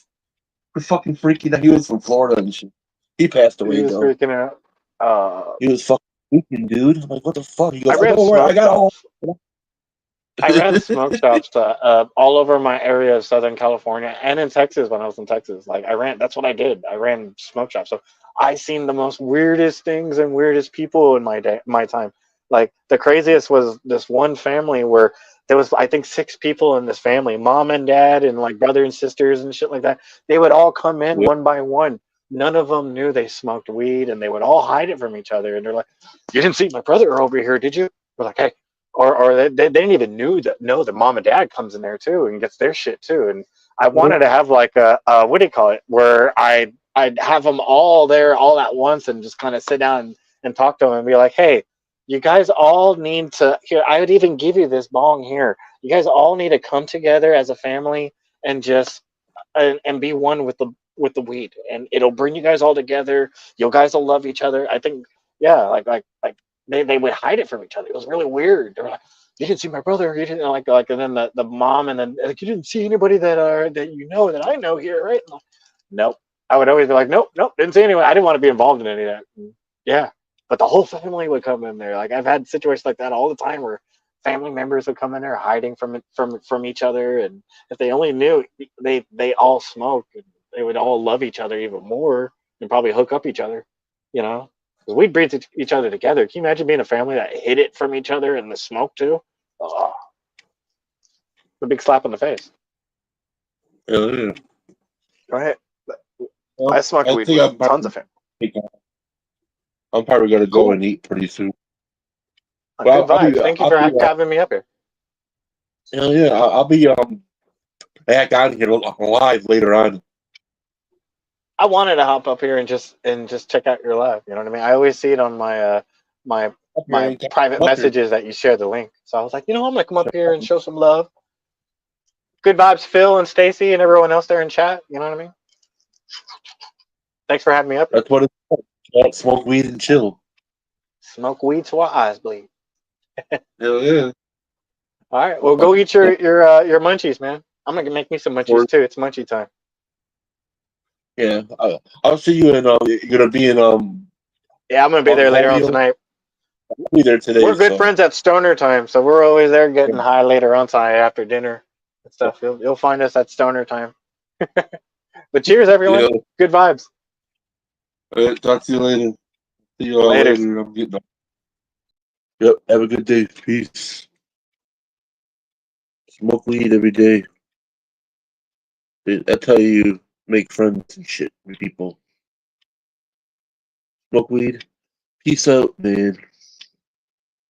Speaker 1: We're fucking freaking out. He was from Florida and shit. He passed
Speaker 3: He
Speaker 1: away
Speaker 3: was
Speaker 1: though.
Speaker 3: freaking out.
Speaker 1: He was fucking freaking, dude. I'm like, what the fuck? He
Speaker 3: I
Speaker 1: goes, "Oh,
Speaker 3: ran
Speaker 1: don't worry, I
Speaker 3: smoke
Speaker 1: got all."
Speaker 3: shops. I ran smoke shops all over my area of Southern California and in Texas when I was in Texas. Like that's what I did. I ran smoke shops. So I seen the most weirdest things and weirdest people in my time. Like the craziest was this one family where there was I think 6 people in this family, mom and dad and like brother and sisters and shit like that. They would all come in
Speaker 1: Yep.
Speaker 3: one by one. None of them knew they smoked weed, and they would all hide it from each other. And they're like, "You didn't see my brother over here, did you?" We're like, "Hey." Or they didn't even know that mom and dad comes in there too and gets their shit too. And I wanted to have like a what do you call it, where I'd have them all there all at once and just kind of sit down and talk to them and be like, "Hey, you guys all need to here. I would even give you this bong here. You guys all need to come together as a family and just and be one with the weed, and it'll bring you guys all together. You guys will love each other." I think, yeah, like they would hide it from each other. It was really weird. They're like, "You didn't see my brother. You didn't like," and then the mom, and then like, "You didn't see anybody that you know that I know here, right?" And like, nope. I would always be like, "Nope, nope, didn't see anyone." I didn't want to be involved in any of that. And yeah, but the whole family would come in there. Like I've had situations like that all the time where family members would come in there hiding from each other, and if they only knew, they all smoked, and they would all love each other even more and probably hook up each other, you know. Because we'd breed each other together. Can you imagine being a family that hid it from each other and the smoke too? Oh, a big slap in the face.
Speaker 1: Yeah.
Speaker 3: Right? I
Speaker 1: Well,
Speaker 3: smoked
Speaker 1: I
Speaker 3: weed
Speaker 1: think
Speaker 3: with tons of family.
Speaker 1: I'm probably gonna go
Speaker 3: Cool.
Speaker 1: and eat pretty soon.
Speaker 3: Good
Speaker 1: Well,
Speaker 3: vibes. Thank you
Speaker 1: I'll
Speaker 3: for
Speaker 1: be,
Speaker 3: having me up here.
Speaker 1: hell yeah, I'll be back on here live later on.
Speaker 3: I wanted to hop up here and just check out your live. You know what I mean? I always see it on my my private messages that you share the link. So I was like, I'm gonna come up here and show some love. Good vibes, Phil and Stacy and everyone else there in chat. You know what I mean? Thanks for having me up here.
Speaker 1: That's what it's called. Smoke weed and chill.
Speaker 3: Smoke weed till our eyes bleed.
Speaker 1: Hell yeah.
Speaker 3: All right, well, go eat your munchies, man. I'm gonna make me some munchies too. It's munchie time.
Speaker 1: Yeah, I'll see you in. You're gonna be in.
Speaker 3: Yeah, I'm gonna be there later on tonight.
Speaker 1: I'll be there today.
Speaker 3: We're good friends at Stoner time, so we're always there getting high later on tonight after dinner and stuff. You'll find us at Stoner time. But cheers, everyone.
Speaker 1: Yeah.
Speaker 3: Good vibes.
Speaker 1: All right, talk to you later. See you all
Speaker 3: Laters.
Speaker 1: later. I'm getting up. Yep. Have a good day. Peace. Smoke weed every day. That's how you make friends and shit with people. Smoke weed. Peace out, man.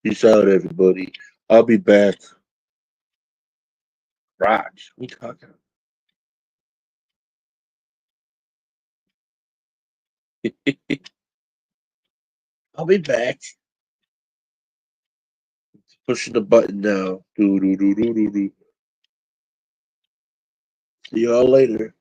Speaker 1: Peace out, everybody. I'll be back. Raj, we talking. I'll be back. Pushing the button now. Do do do do do do. See y'all later.